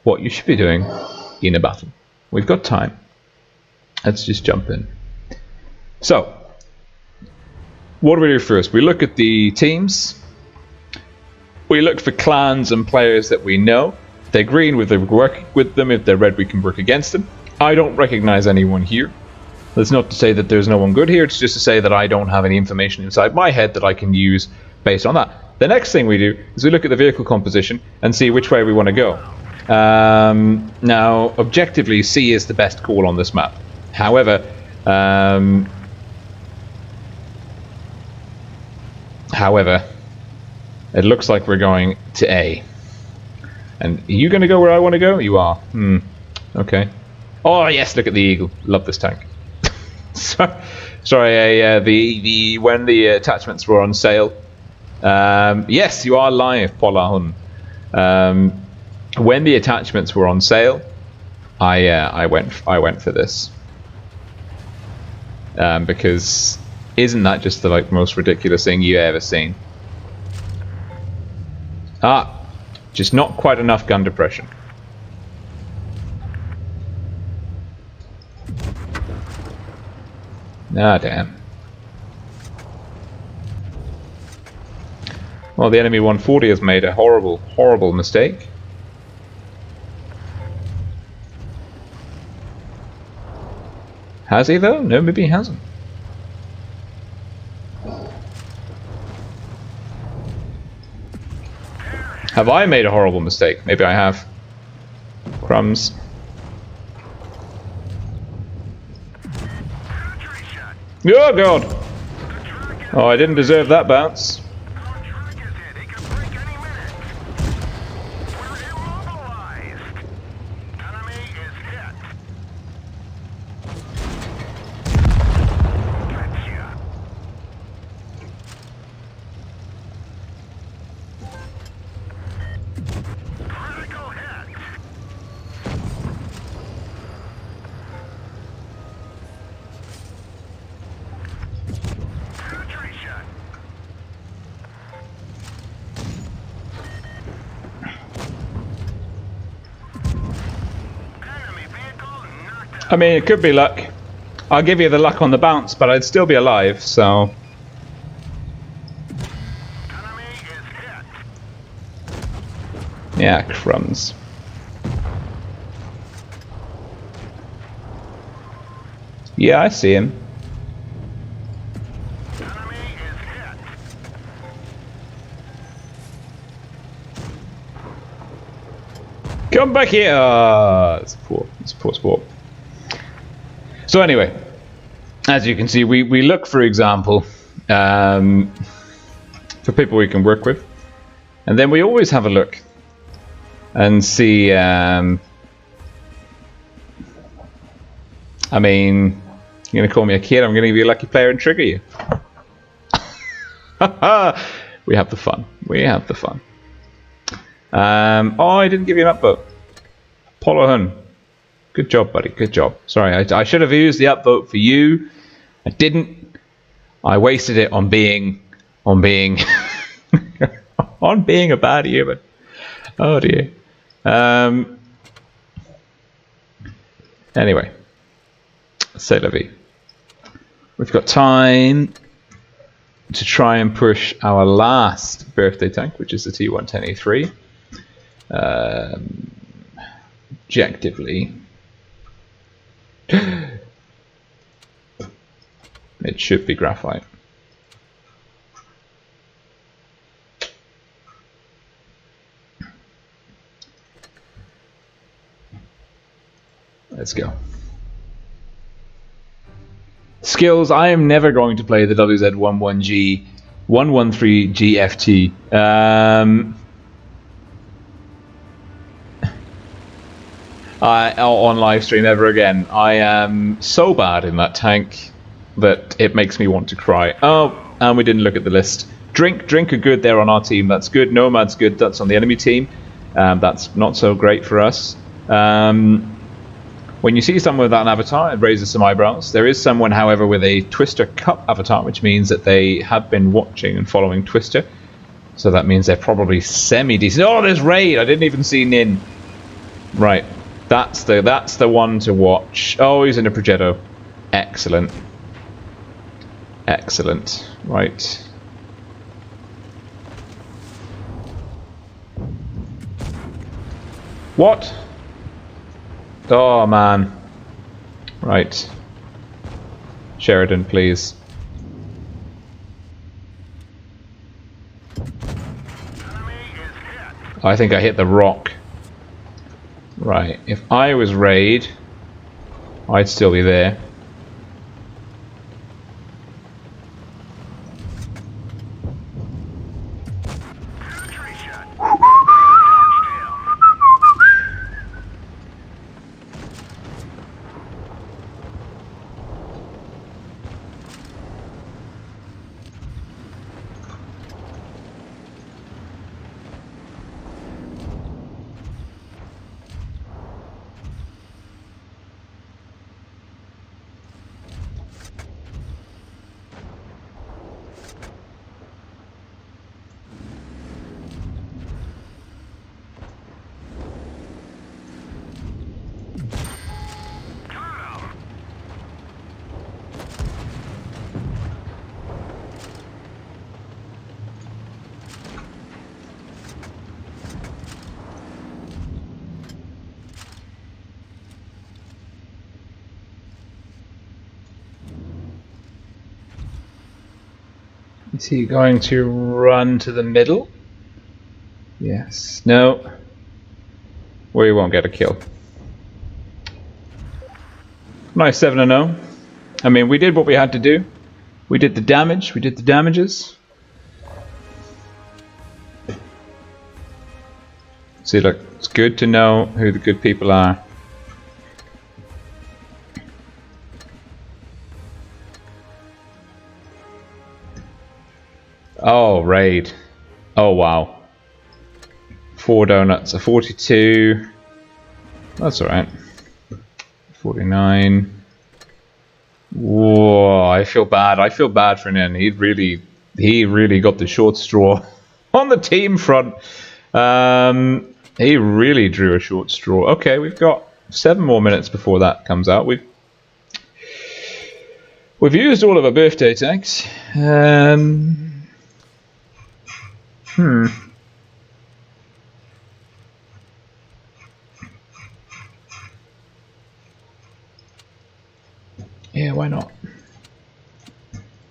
what you should be doing in a battle. We've got time. Let's just jump in. So, what do we do first? We look at the teams. We look for clans and players that we know. If they're green, we work with them. If they're red, we can work against them. I don't recognize anyone here. That's not to say that there's no one good here. It's just to say that I don't have any information inside my head that I can use based on that. The next thing we do is we look at the vehicle composition and see which way we want to go. Now, objectively, C is the best call on this map. However, it looks like we're going to A. And are you going to go where I want to go? You are. Okay. Oh, yes, look at the Eagle. Love this tank. Sorry, the when the attachments were on sale. Yes, you are live, Polahun. When the attachments were on sale, I went for this. Because isn't that just the most ridiculous thing you ever seen? Just not quite enough gun depression. Damn. Well, the enemy 140 has made a horrible, horrible mistake. Has he though? No, maybe he hasn't. Have I made a horrible mistake? Maybe I have. Crumbs. Oh god! Oh, I didn't deserve that bounce. I mean, it could be luck. I'll give you the luck on the bounce, but I'd still be alive, so... Yeah, crumbs. Yeah, I see him. Come back here! It's a poor sport. So anyway, as you can see, we look, for example, for people we can work with. And then we always have a look and see, I mean, you're going to call me a kid, I'm going to give you a lucky player and trigger you. We have the fun. We have the fun. Oh, I didn't give you an upvote. Polahun. Good job, buddy. Good job. Sorry, I should have used the upvote for you. I didn't. I wasted it on being on being a bad human. Oh dear. Anyway, c'est la vie. We've got time to try and push our last birthday tank, which is the T110A3. Objectively, it should be graphite. Let's go. Skills, I am never going to play the WZ11G 113 GFT. On live stream ever again. I am so bad in that tank that it makes me want to cry. Oh, and we didn't look at the list. Drink are good there on our team. That's good. Nomad's good. That's on the enemy team. That's not so great for us. When you see someone without an avatar, it raises some eyebrows. There is someone, however, with a Twister Cup avatar, which means that they have been watching and following Twister. So that means they're probably semi-decent. Oh, there's Raid! I didn't even see Nin. Right. That's the one to watch. Oh, he's in a Progetto. Excellent. Excellent. Right. What? Oh, man. Right. Sheridan, please. I think I hit the rock. Right. If I was Raid, I'd still be there. Is he going to run to the middle? Yes. No. We won't get a kill. Nice 7-0. I mean, we did what we had to do. We did the damage. We did the damages. See, look, it's good to know who the good people are. Oh, raid. Oh, wow. 4 donuts, a 42. That's alright. 49. Whoa, I feel bad. I feel bad for Nen. He really got the short straw on the team front. He really drew a short straw. Okay, we've got 7 more minutes before that comes out. We've used all of our birthday tags. Yeah, why not?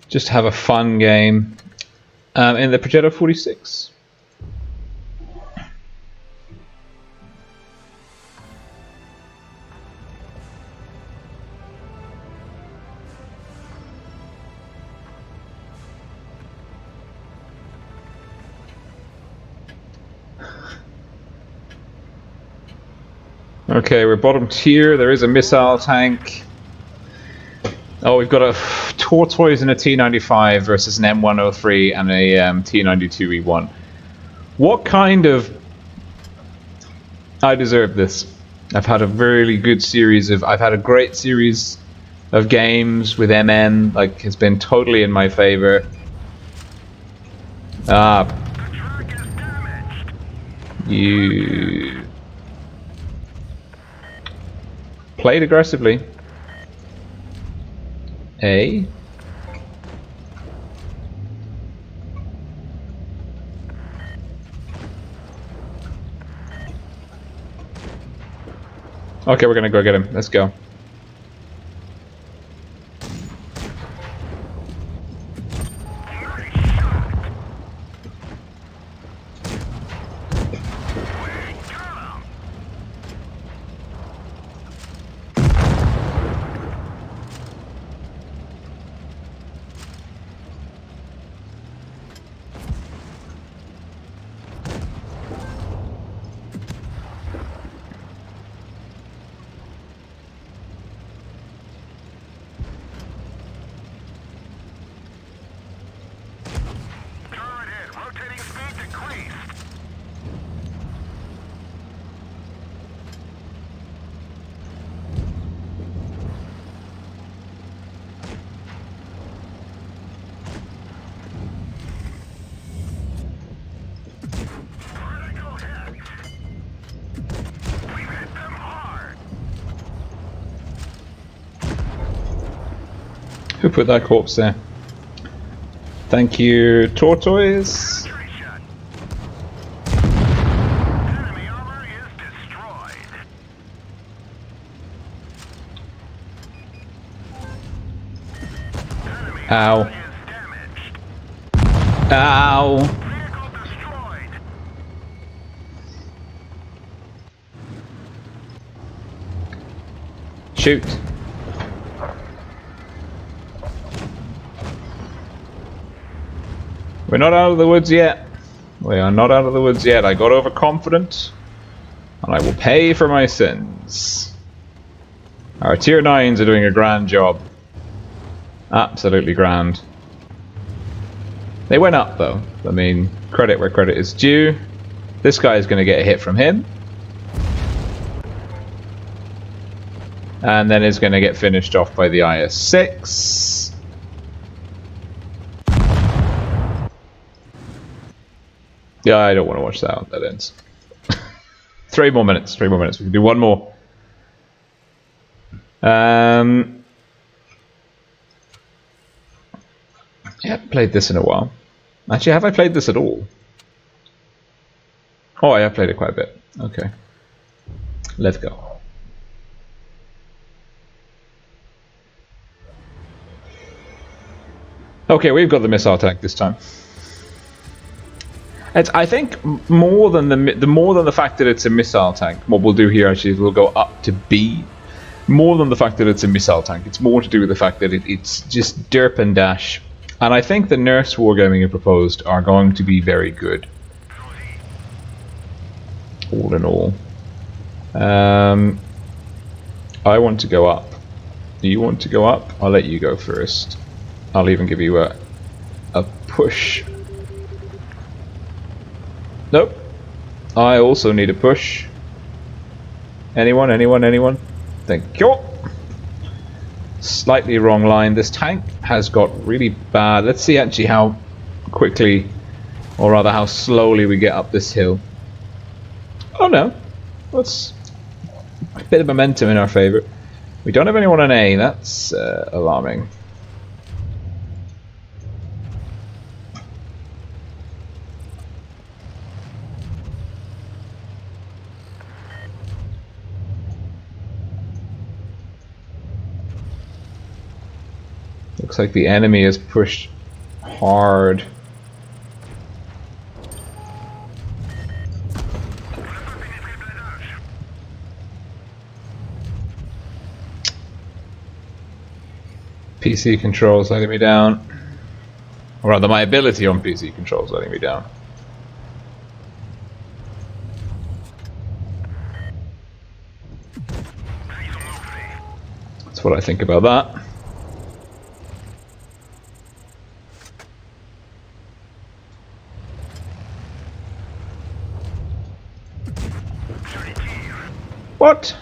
Just have a fun game in the Progetto 46. Okay, we're bottom tier. There is a missile tank. Oh, we've got a Tortoise and a T95 versus an M103 and a T92E1. What kind of... I deserve this. I've had a really good series of... I've had a great series of games with MN. Like, it's been totally in my favor. You... played aggressively. A. Okay, we're gonna go get him. Let's go. Who put that corpse there? Thank you, Tortoise. Enemy armor is destroyed. Enemy Ow. is damaged. Ow. Vehicle destroyed. Shoot. We're not out of the woods yet. We are not out of the woods yet. I got overconfident, and I will pay for my sins. Our tier 9s are doing a grand job. Absolutely grand. They went up though. I mean, credit where credit is due. This guy is going to get a hit from him. And then is going to get finished off by the IS-6. Yeah, I don't want to watch that. That ends. 3 more minutes. 3 more minutes. We can do one more. Yeah, I haven't played this in a while. Actually, have I played this at all? Oh, I have played it quite a bit. Okay. Let's go. Okay, we've got the missile tank this time. It's, I think, more than the fact that it's a missile tank. What we'll do here actually is we'll go up to B. More than the fact that it's a missile tank, it's more to do with the fact that it's just derp and dash. And I think the nerfs Wargaming have proposed are going to be very good. All in all. I want to go up. Do you want to go up? I'll let you go first. I'll even give you a push. Nope. I also need a push. Anyone? Anyone? Anyone? Thank you. Slightly wrong line. This tank has got really bad. Let's see actually how quickly, or rather how slowly we get up this hill. Oh no. That's a bit of momentum in our favour. We don't have anyone on A. That's alarming. Looks like the enemy is pushed hard. PC controls letting me down. Or rather, my ability on PC controls letting me down. That's what I think about that. What?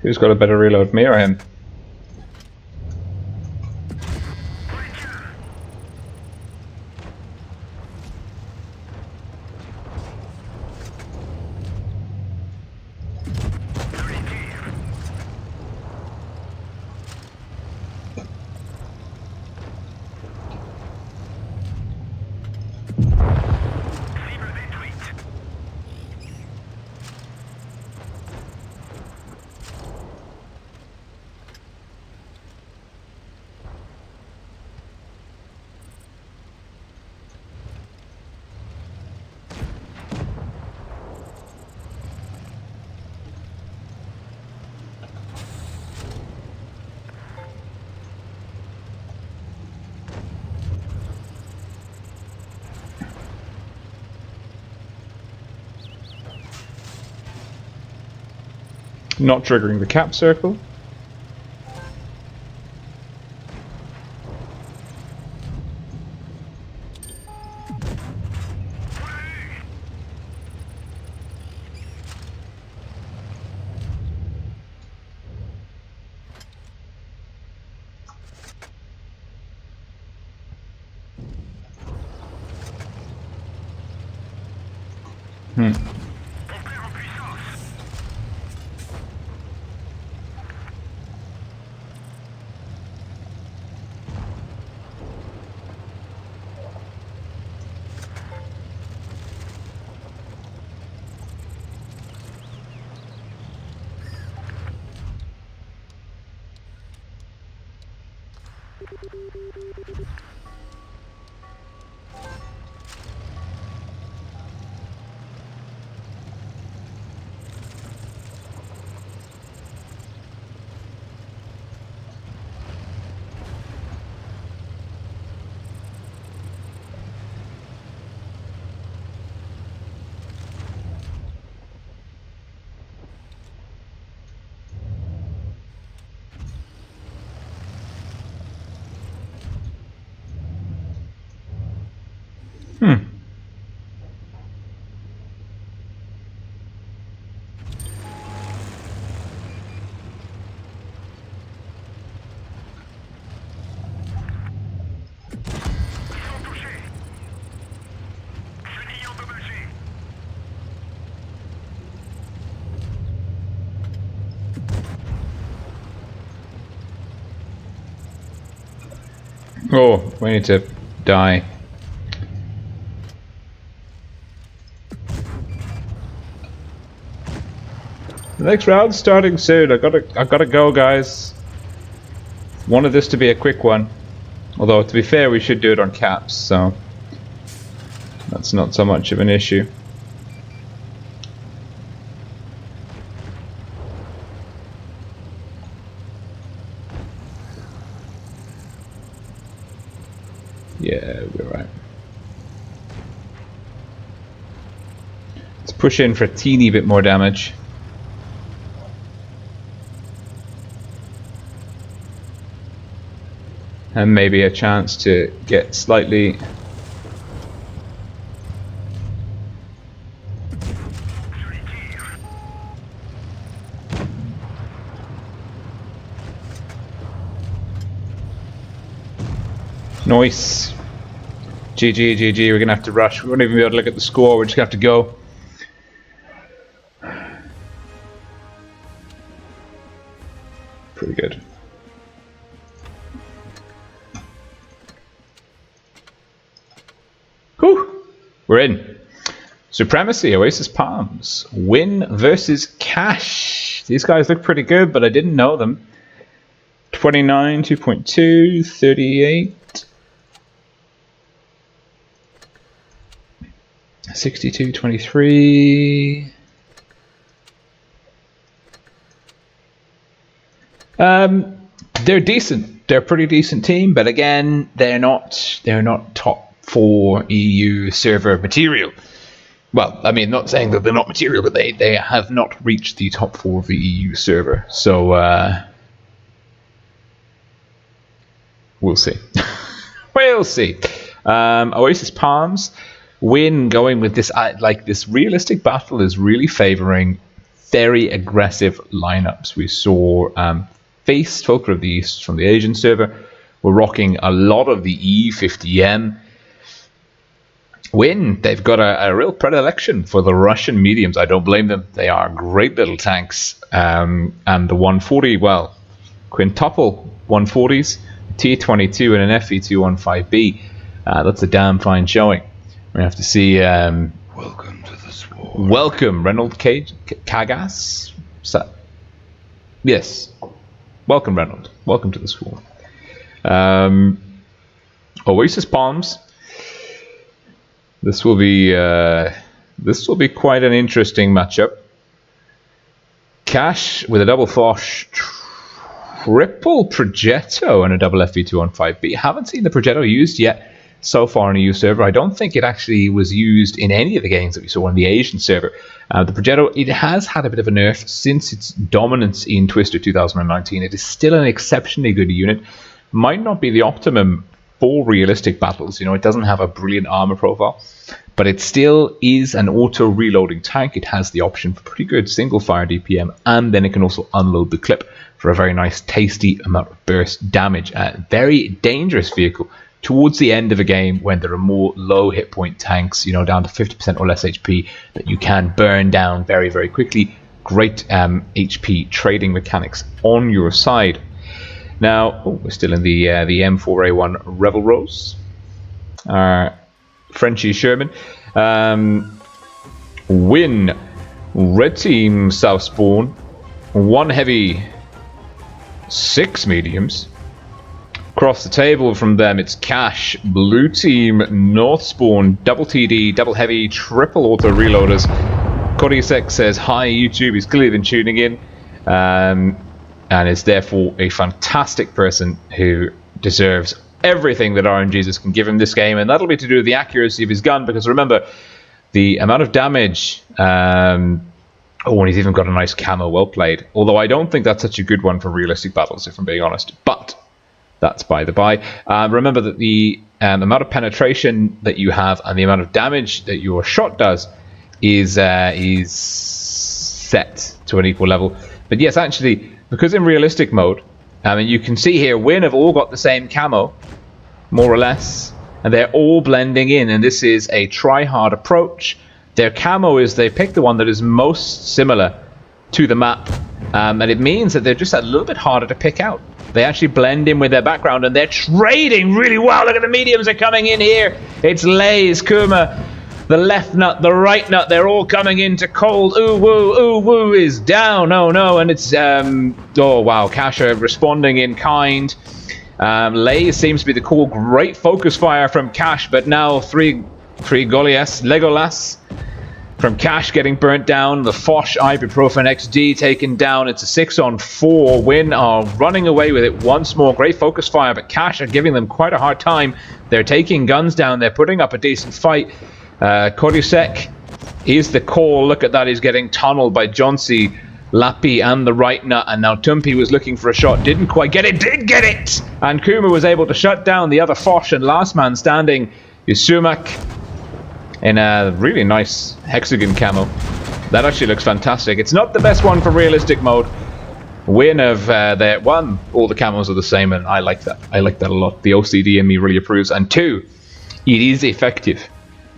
Who's got a better reload, me or him? Not triggering the cap circle. Oh, we need to die. The next round's starting soon. I gotta go, guys. Wanted this to be a quick one. Although, to be fair, we should do it on caps, so that's not so much of an issue. Yeah, we're right. Let's push in for a teeny bit more damage. And maybe a chance to get slightly... Nice. GG, GG, we're gonna have to rush. We won't even be able to look at the score, we're just gonna have to go. Pretty good. Whew! We're in. Supremacy, Oasis Palms. Win versus Cash. These guys look pretty good, but I didn't know them. 29, 2.2, 38. 62, 23. They're decent. They're a pretty decent team, but again, they're not top 4 EU server material. Well, I mean, not saying that they're not material, but they have not reached the top 4 of the EU server. So we'll see. We'll see. Oasis Palms. Win going with this, like this realistic battle is really favoring very aggressive lineups. We saw Face, Folklore of the East from the Asian server. We're rocking a lot of the E50M. Win, they've got a real predilection for the Russian mediums. I don't blame them. They are great little tanks. And the 140, well, quintuple 140s, T22 and an FE215B. That's a damn fine showing. We have to see. Welcome to the swarm. Welcome, Reynold Kagas. Yes. Welcome, Reynold. Welcome to the swarm. Oasis Palms. This will be quite an interesting matchup. Cash with a double Foch, triple Progetto, and a double FE215B. Haven't seen the Progetto used yet so far on a EU server. I don't think it actually was used in any of the games that we saw on the Asian server. The Progetto, it has had a bit of a nerf since its dominance in Twister 2019. It is still an exceptionally good unit. Might not be the optimum for realistic battles. You know, it doesn't have a brilliant armor profile, but it still is an auto-reloading tank. It has the option for pretty good single-fire DPM, and then it can also unload the clip for a very nice, tasty amount of burst damage. Very dangerous vehicle towards the end of a game when there are more low hit point tanks, you know, down to 50% or less HP that you can burn down very, very quickly. Great HP trading mechanics on your side. Now, we're still in the M4A1 Rebel Rose. Frenchie Sherman. Win. Red team South Spawn. 1 heavy, 6 mediums. Across the table from them, it's Cash, Blue Team, North Spawn, double TD, double heavy, triple auto reloaders. Kodisek says, hi YouTube, he's clearly been tuning in, and is therefore a fantastic person who deserves everything that RNGesus can give him this game, and that'll be to do with the accuracy of his gun, because remember, the amount of damage, and he's even got a nice camo, well played, although I don't think that's such a good one for realistic battles, if I'm being honest, but that's by the by. Remember that the amount of penetration that you have and the amount of damage that your shot does is set to an equal level. But yes, actually, because in realistic mode, you can see here, Win have all got the same camo, more or less, and they're all blending in, and this is a try-hard approach. Their camo is, they pick the one that is most similar to the map, and it means that they're just a little bit harder to pick out. They actually blend in with their background, and they're trading really well. Look at the mediums are coming in here. It's Lays, Kuma, the left nut, the right nut, they're all coming into cold. Ooh woo is down. Oh no, and it's oh wow, Kasha responding in kind. Lay seems to be the call. Great focus fire from Cash, but now three Legolas from Cash getting burnt down. The Foch Ibuprofen XD taken down. It's a 6-on-4. Win are running away with it once more. Great focus fire, but Cash are giving them quite a hard time. They're taking guns down. They're putting up a decent fight. Kodusek is the call. Look at that. He's getting tunneled by Johnsy, Lappi, and the right nut. And now Tumpi was looking for a shot. Didn't quite get it. Did get it! And Kuma was able to shut down the other Foch. And last man standing is Sumac in a really nice hexagon camo. That actually looks fantastic. It's not the best one for realistic mode. Win of their one, all the camos are the same, and I like that. I like that a lot. The OCD in me really approves. And two, it is effective.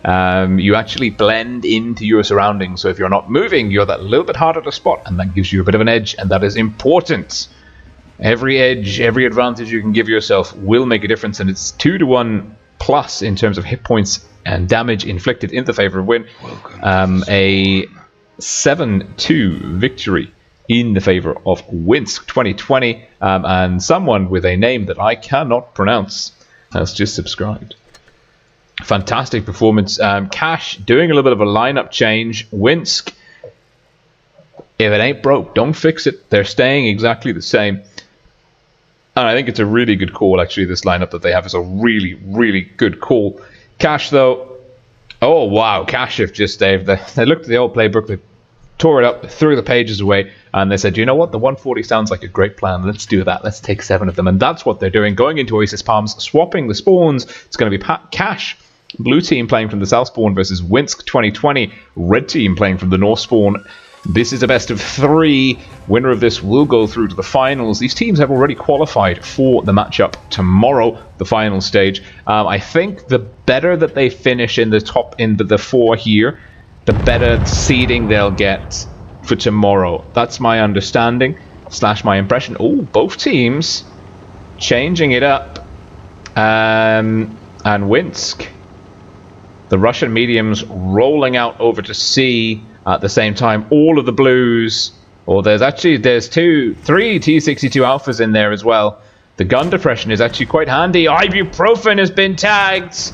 You actually blend into your surroundings. So if you're not moving, you're that little bit harder to spot, and that gives you a bit of an edge, and that is important. Every edge, every advantage you can give yourself will make a difference, and it's 2-to-1 plus in terms of hit points and damage inflicted in the favor of Win. A 7-2 victory in the favor of Winsk 2020, and someone with a name that I cannot pronounce has just subscribed. Fantastic performance. Cash doing a little bit of a lineup change. Winsk, if it ain't broke, don't fix it. They're staying exactly the same. And I think it's a really good call, actually. This lineup that they have is a really, really good call. Cash, though, oh wow, Cash have just they looked at the old playbook, they tore it up, threw the pages away, and they said, you know what, the 140 sounds like a great plan. Let's do that. Let's take 7 of them, and that's what they're doing. Going into Oasis Palms, swapping the spawns. It's going to be Cash, blue team playing from the south spawn versus Winsk 2020, red team playing from the north spawn. This is a best of 3. Winner of this will go through to the finals. These teams have already qualified for the matchup tomorrow, the final stage. I think the better that they finish in the top, in the 4 here, the better seeding they'll get for tomorrow. That's my understanding / my impression. Oh, both teams changing it up. And Winsk, the Russian mediums, rolling out over to C. At the same time, all of the blues, or there's 3 T62 alphas in there as well. The gun depression is actually quite handy. Ibuprofen has been tagged.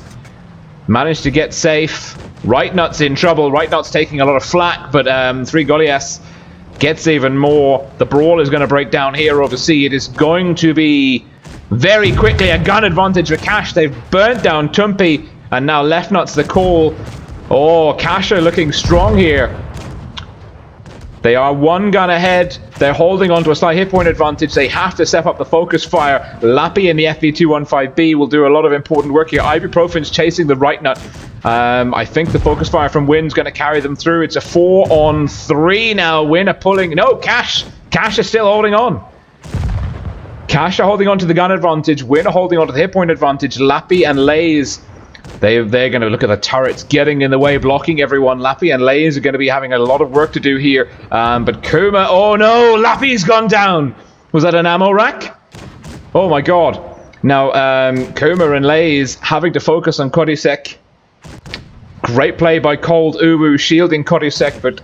Managed to get safe. Right nut's in trouble. Right nut's taking a lot of flack, but 3 Goliaths gets even more. The brawl is going to break down here over C. It is going to be very quickly a gun advantage for Cash. They've burnt down Tumpi, and now left nut's the call. Oh, Cash are looking strong here. They are 1 gun ahead. They're holding on to a slight hit point advantage. They have to step up the focus fire. Lappi in the FV215B will do a lot of important work here. Ibuprofen's chasing the right nut. I think the focus fire from Win's going to carry them through. It's a 4-on-3 now. Win are pulling. No, Cash is still holding on. Cash are holding on to the gun advantage. Win are holding on to the hit point advantage. Lappi and Lays, they're going to look at the turrets getting in the way, blocking everyone. Lappi and Lays are going to be having a lot of work to do here. But Kuma, oh no, Lappi's gone down. Was that an ammo rack? Oh my god. Now, Kuma and Lays having to focus on Kodusek. Great play by Cold Uwu, shielding Kodusek, but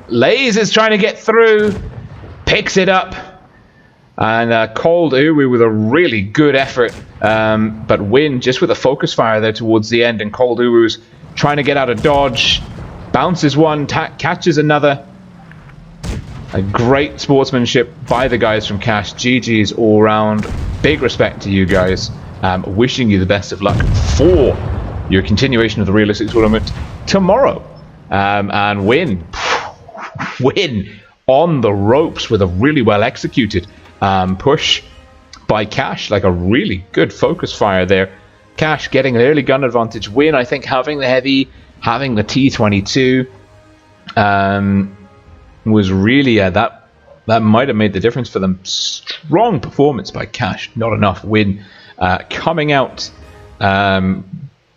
Lays is trying to get through. Picks it up. And Cold Uwu with a really good effort. But Win just with a focus fire there towards the end, and Cold Uwu's trying to get out of dodge. Bounces one, catches another. A great sportsmanship by the guys from Cash. GG's all round. Big respect to you guys. Wishing you the best of luck for your continuation of the realistic tournament tomorrow. And Win on the ropes with a really well executed push by Cash, like a really good focus fire there. Cash getting an early gun advantage. Win, I think, having the heavy, having the T22 was really that might have made the difference for them. Strong performance by Cash, not enough. Win coming out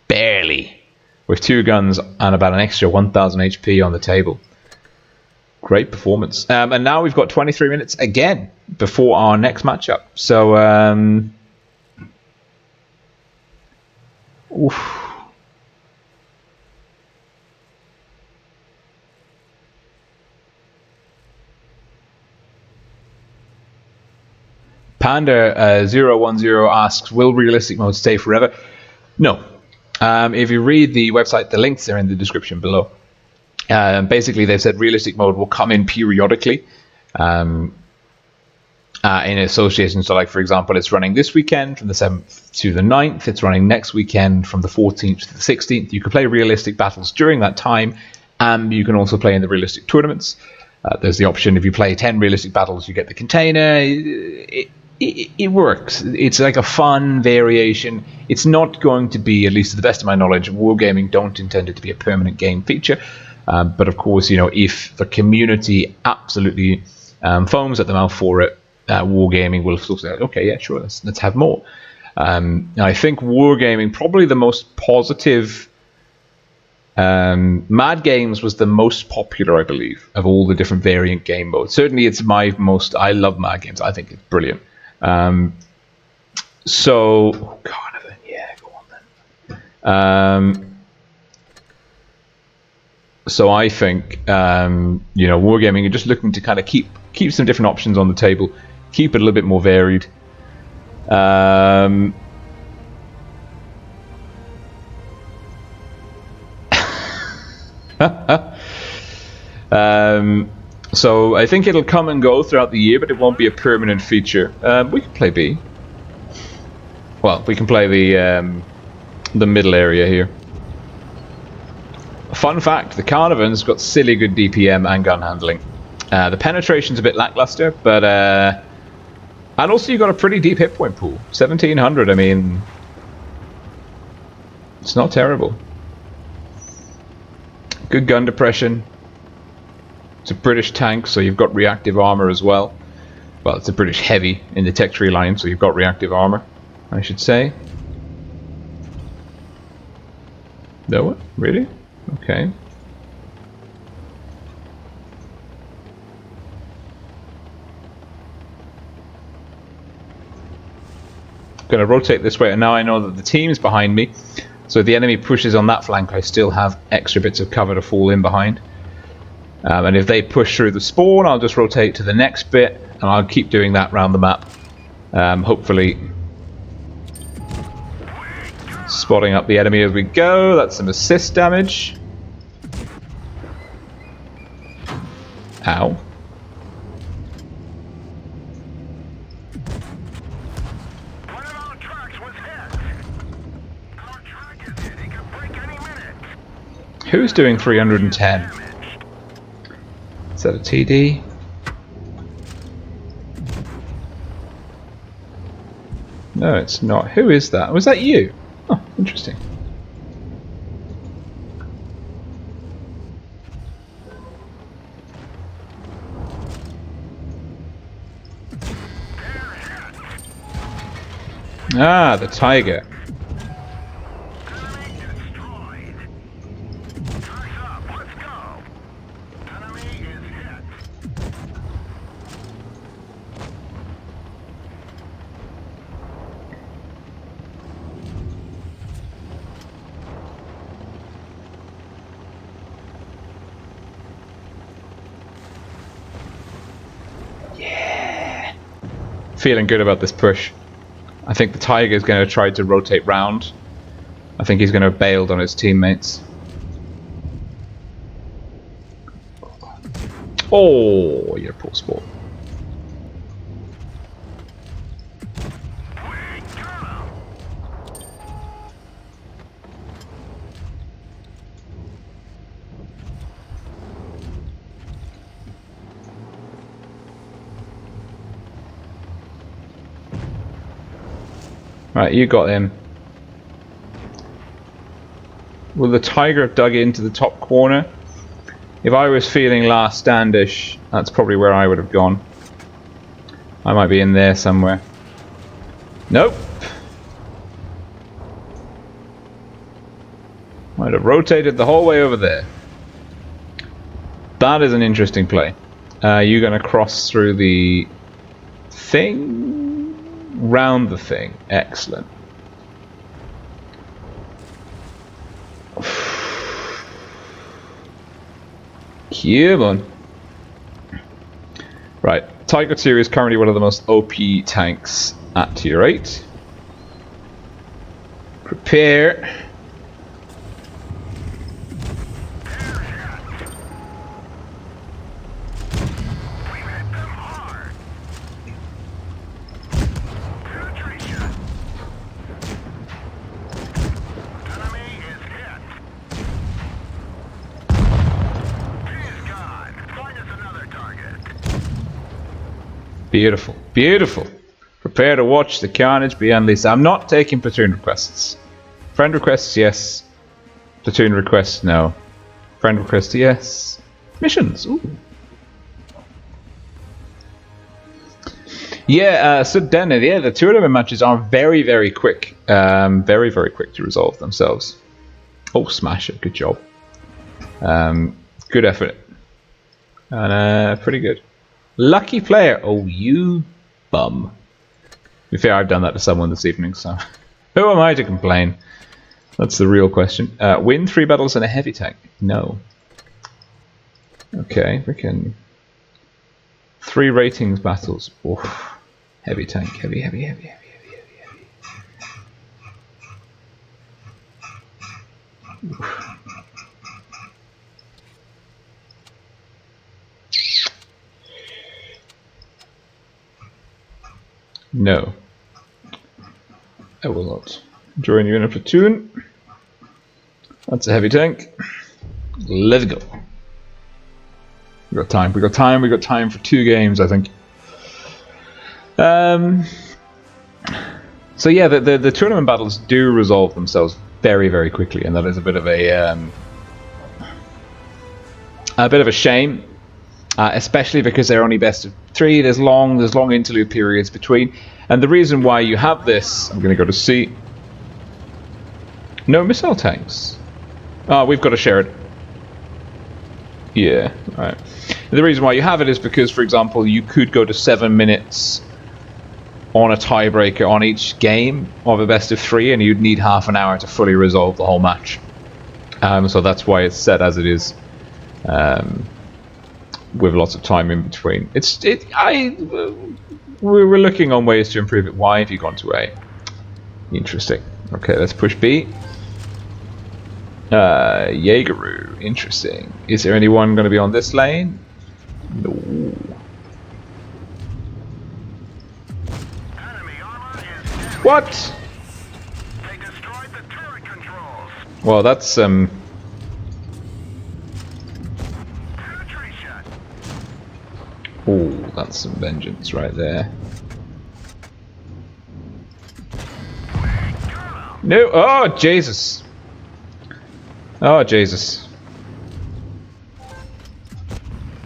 barely with 2 guns and about an extra 1000 HP on the table. Great performance. And now we've got 23 minutes again before our next matchup. So, oof. Panda010 asks, will realistic mode stay forever? No. If you read the website, the links are in the description below. Basically, they've said realistic mode will come in periodically in association. So, like, for example, it's running this weekend from the 7th to the 9th. It's running next weekend from the 14th to the 16th. You can play realistic battles during that time, and you can also play in the realistic tournaments. There's the option, if you play 10 realistic battles, you get the container. It works. It's like a fun variation. It's not going to be, at least to the best of my knowledge, Wargaming don't intend it to be a permanent game feature. But of course, you know, if the community absolutely foams at the mouth for it, Wargaming will sort of say, okay, yeah, sure, let's have more. I think Wargaming, probably the most positive. Mad Games was the most popular, I believe, of all the different variant game modes. Certainly, it's my most. I love Mad Games. I think it's brilliant. So, oh God, yeah, go on then. So I think you know, Wargaming are just looking to kind of keep some different options on the table, keep it a little bit more varied. So I think it'll come and go throughout the year, but it won't be a permanent feature. We can play B. Well, we can play the middle area here. Fun fact, the Carnivan's got silly good DPM and gun handling. The penetration's a bit lackluster, but and also you've got a pretty deep hit point pool. 1700, I mean, it's not terrible. Good gun depression. It's a British tank, so you've got reactive armor as well. Well, it's a British heavy in the tech tree line, so you've got reactive armor, I should say. No? Really? Okay. I'm going to rotate this way, and now I know that the team is behind me. So if the enemy pushes on that flank, I still have extra bits of cover to fall in behind. And if they push through the spawn, I'll just rotate to the next bit, and I'll keep doing that around the map. Hopefully spotting up the enemy as we go. That's some assist damage. Ow. One of our trucks was hit. Our truck is hit. It could break any minute. Who's doing 310? Is that a TD? No, it's not. Who is that? Was that you? Oh, interesting. Ah, the tiger. Enemy destroyed. Truck's up. Let's go. Enemy is hit. Feeling good about this push. I think the tiger is going to try to rotate round. I think he's going to have bailed on his teammates. Oh, you're a poor sport. Right, you got him. Will the tiger have dug into the top corner? If I was feeling last standish, that's probably where I would have gone. I might be in there somewhere. Nope. Might have rotated the whole way over there. That is an interesting play. You're going to cross through the thing? Round the thing. Excellent. Come on. Right. Tiger 2 is currently one of the most OP tanks at tier 8. Prepare. Beautiful, beautiful. Prepare to watch the carnage be unleashed. I'm not taking platoon requests. Friend requests, yes. Platoon requests, no. Friend requests, yes. Missions, ooh. Yeah, so then, yeah, the tournament matches are very, very quick. Very, very quick to resolve themselves. Oh, smash it, good job. Good effort. And pretty good. Lucky player. Oh, you bum. To be fair, I've done that to someone this evening, so who am I to complain? That's the real question. Win 3 battles in a heavy tank? No. Okay, we can. 3 ratings battles. Oof. Heavy tank. Heavy, heavy, heavy, heavy, heavy, heavy, heavy. Oof. No, I will not join you in a platoon. That's a heavy tank. Let's go. We got time. We got time. We got time for 2 games, I think. So yeah, the tournament battles do resolve themselves very, very quickly, and that is a bit of a shame. Especially because they're only best of 3. There's long interlude periods between, and the reason why you have this, I'm going to go to C. No missile tanks. Oh, we've got to share it. Yeah, alright. The reason why you have it is because, for example, you could go to 7 minutes on a tiebreaker on each game of a best of 3, and you'd need half an hour to fully resolve the whole match. So that's why it's set as it is. With lots of time in between. We're looking on ways to improve it. Why have you gone to A? Interesting. Okay, let's push B. Jaegeru. Interesting. Is there anyone going to be on this lane? No. What? They destroyed the turret controls. Well, that's oh, that's some vengeance right there. No! Oh, Jesus! Oh, Jesus.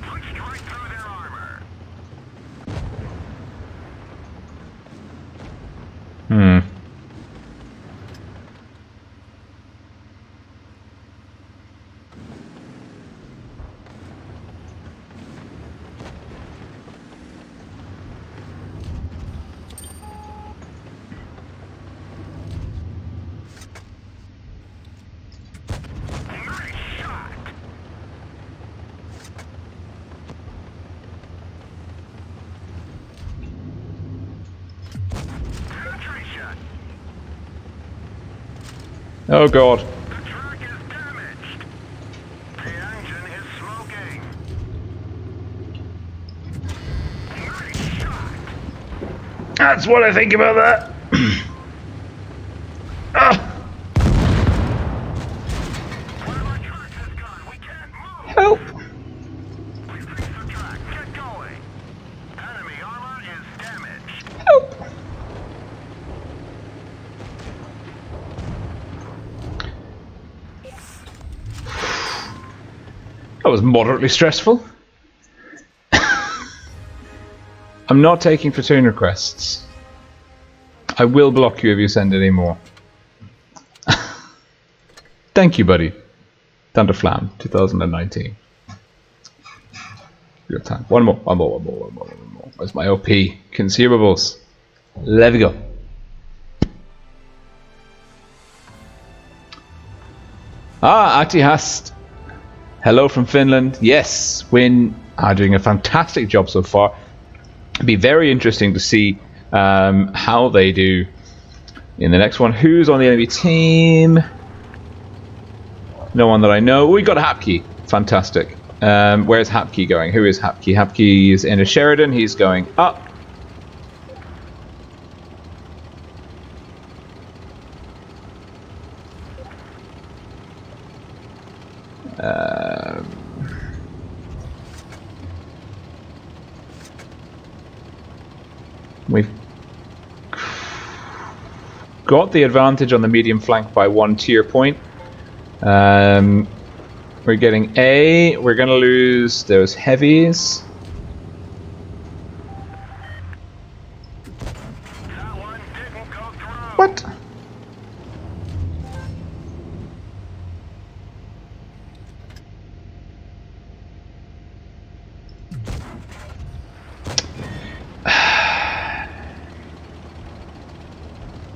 Punched right through their armor. Oh, God. The truck is damaged. The engine is smoking. Nice shot. That's what I think about that. Ah! One of our trucks is gone. We can't move. Help! We fixed the track. Get going. Enemy armor is damaged. Help! That was moderately stressful. I'm not taking platoon requests. I will block you if you send any more. Thank you, buddy. Thunder Flam, 2019. Good time. One more. Where's my OP? Consumables. Let me go. Ah, Ahtihast. Hello from Finland. Yes, Win are doing a fantastic job so far. It'd be very interesting to see how they do in the next one. Who's on the enemy team? No one that I know. We got Hapke. Fantastic. Where's Hapke going? Who is Hapke? Hapke is in a Sheridan. He's going up. We've got the advantage on the medium flank by 1 tier point. We're getting A. We're going to lose those heavies. That one didn't go through. What?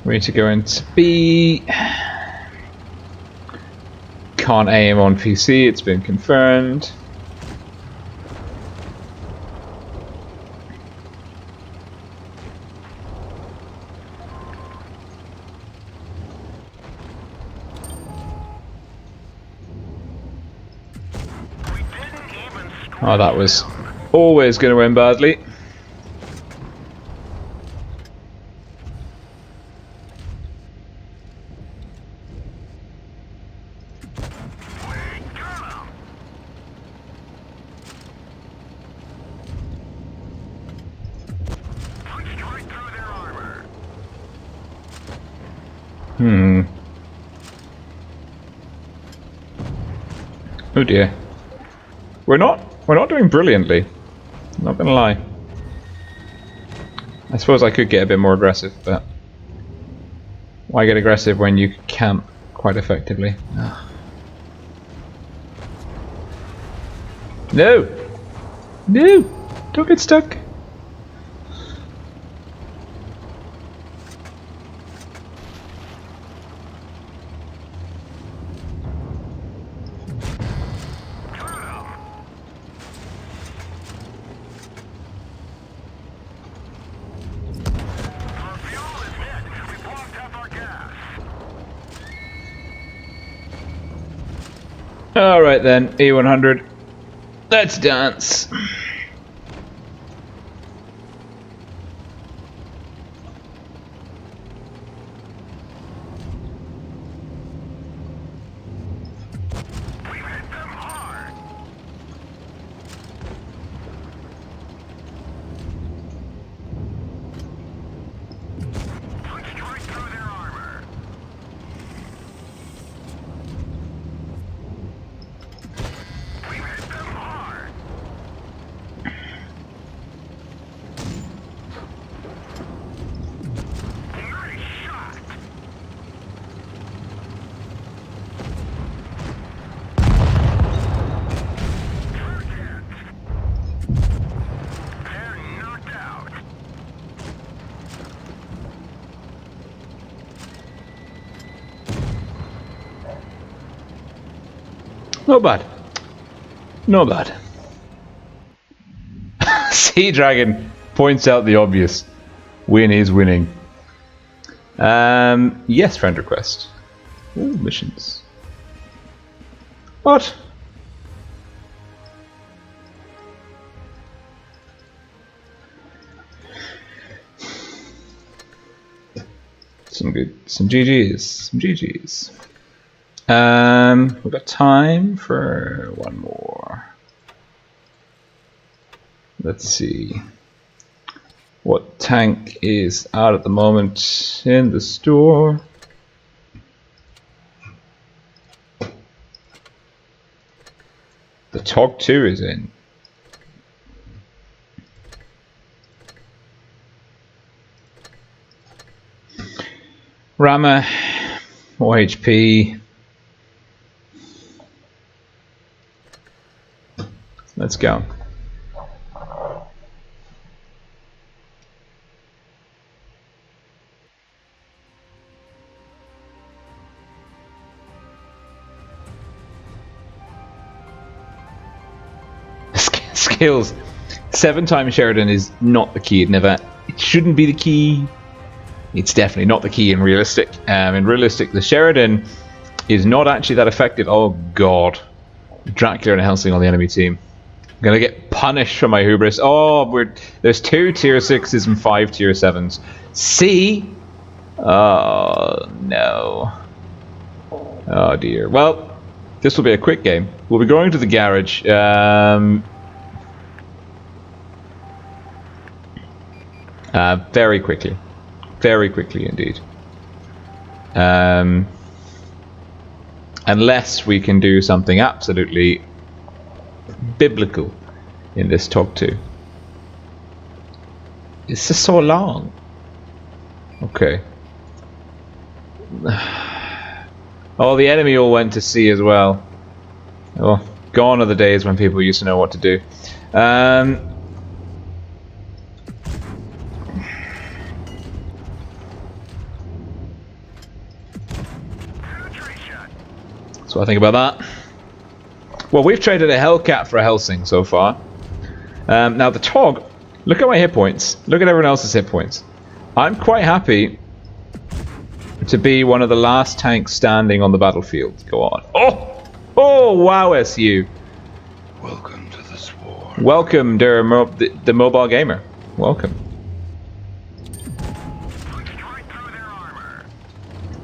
We need to go into B. Can't aim on PC, it's been confirmed. We didn't even Oh, that was always going to end badly. Oh dear. We're not doing brilliantly. I'm not gonna lie. I suppose I could get a bit more aggressive, but why get aggressive when you camp quite effectively? Ugh. No! No! Don't get stuck! Alright then, E100. Let's dance. Not bad. Not bad. Sea Dragon points out the obvious. Win is winning. Yes, friend request. Ooh, missions. What? Some GGs, some GGs. We've got time for one more. Let's see. What tank is out at the moment in the store? The TOG 2 is in. Rama, more HP. Let's go. Skills. 7 times Sheridan is not the key. It shouldn't be the key. It's definitely not the key in realistic. In realistic, the Sheridan is not actually that effective. Oh god. Dracula and Helsing on the enemy team. I'm gonna get punished for my hubris. Oh, there's 2 tier 6s and 5 tier 7s. See? Oh no. Oh dear. Well, this will be a quick game. We'll be going to the garage. Very quickly. Very quickly indeed. Unless we can do something absolutely biblical in this talk too. It's just so long. Okay. Oh, the enemy all went to sea as well. Oh, gone are the days when people used to know what to do. So I think about that. Well, we've traded a Hellcat for a Helsing so far. Now the Tog, look at my hit points. Look at everyone else's hit points. I'm quite happy to be one of the last tanks standing on the battlefield. Go on. Oh! Oh, wow, SU. Welcome to the SWORD. Welcome, dear the mobile gamer. Welcome.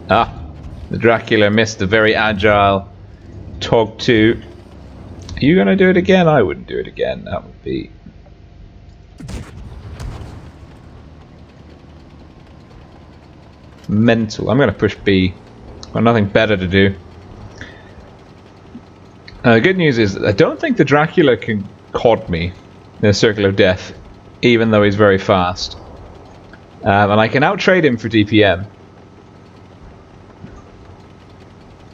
Ah, the Dracula missed the very agile Tog 2. Are you going to do it again? I wouldn't do it again. That would be... mental. I'm going to push B. Got nothing better to do. The good news is I don't think the Dracula can cod me in a circle of death, even though he's very fast. And I can outtrade him for DPM.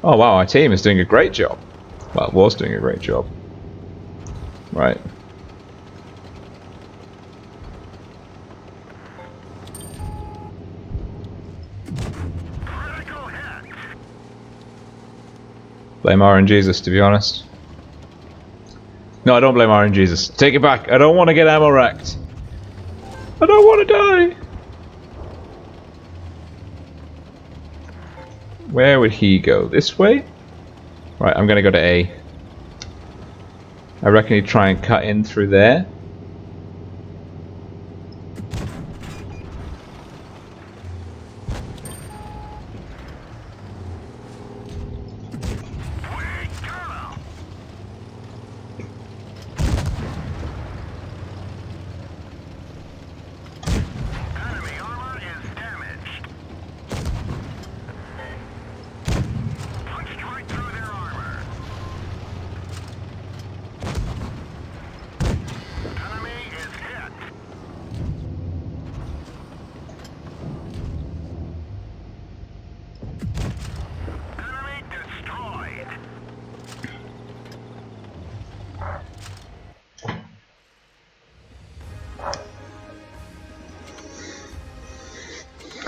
Oh wow, our team is doing a great job. Well, it was doing a great job. Right. Blame RNGesus, to be honest. No, I don't blame RNGesus. Take it back. I don't want to get ammo wrecked. I don't want to die. Where would he go? This way? Right, I'm going to go to A. I reckon he'd try and cut in through there.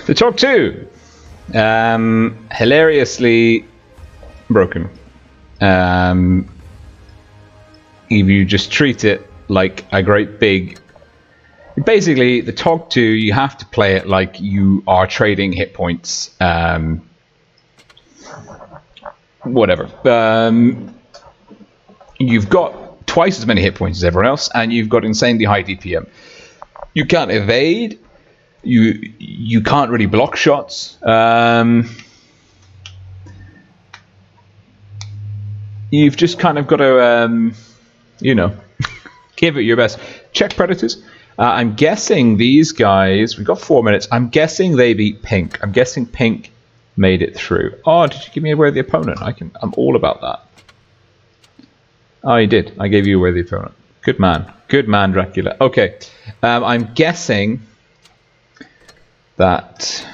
The Tog 2, hilariously broken. If you just treat it like a great big... Basically, the Tog 2, you have to play it like you are trading hit points. Whatever. You've got twice as many hit points as everyone else, and you've got insanely high DPM. You can't evade. You can't really block shots. You've just kind of got to, you know, give it your best. Czech Predators. I'm guessing these guys, we've got 4 minutes. I'm guessing they beat Pink. I'm guessing Pink made it through. Oh, did you give me a worthy opponent? I'm all about that. Oh, you did. I gave you a worthy opponent. Good man. Good man, Dracula. Okay. I'm guessing that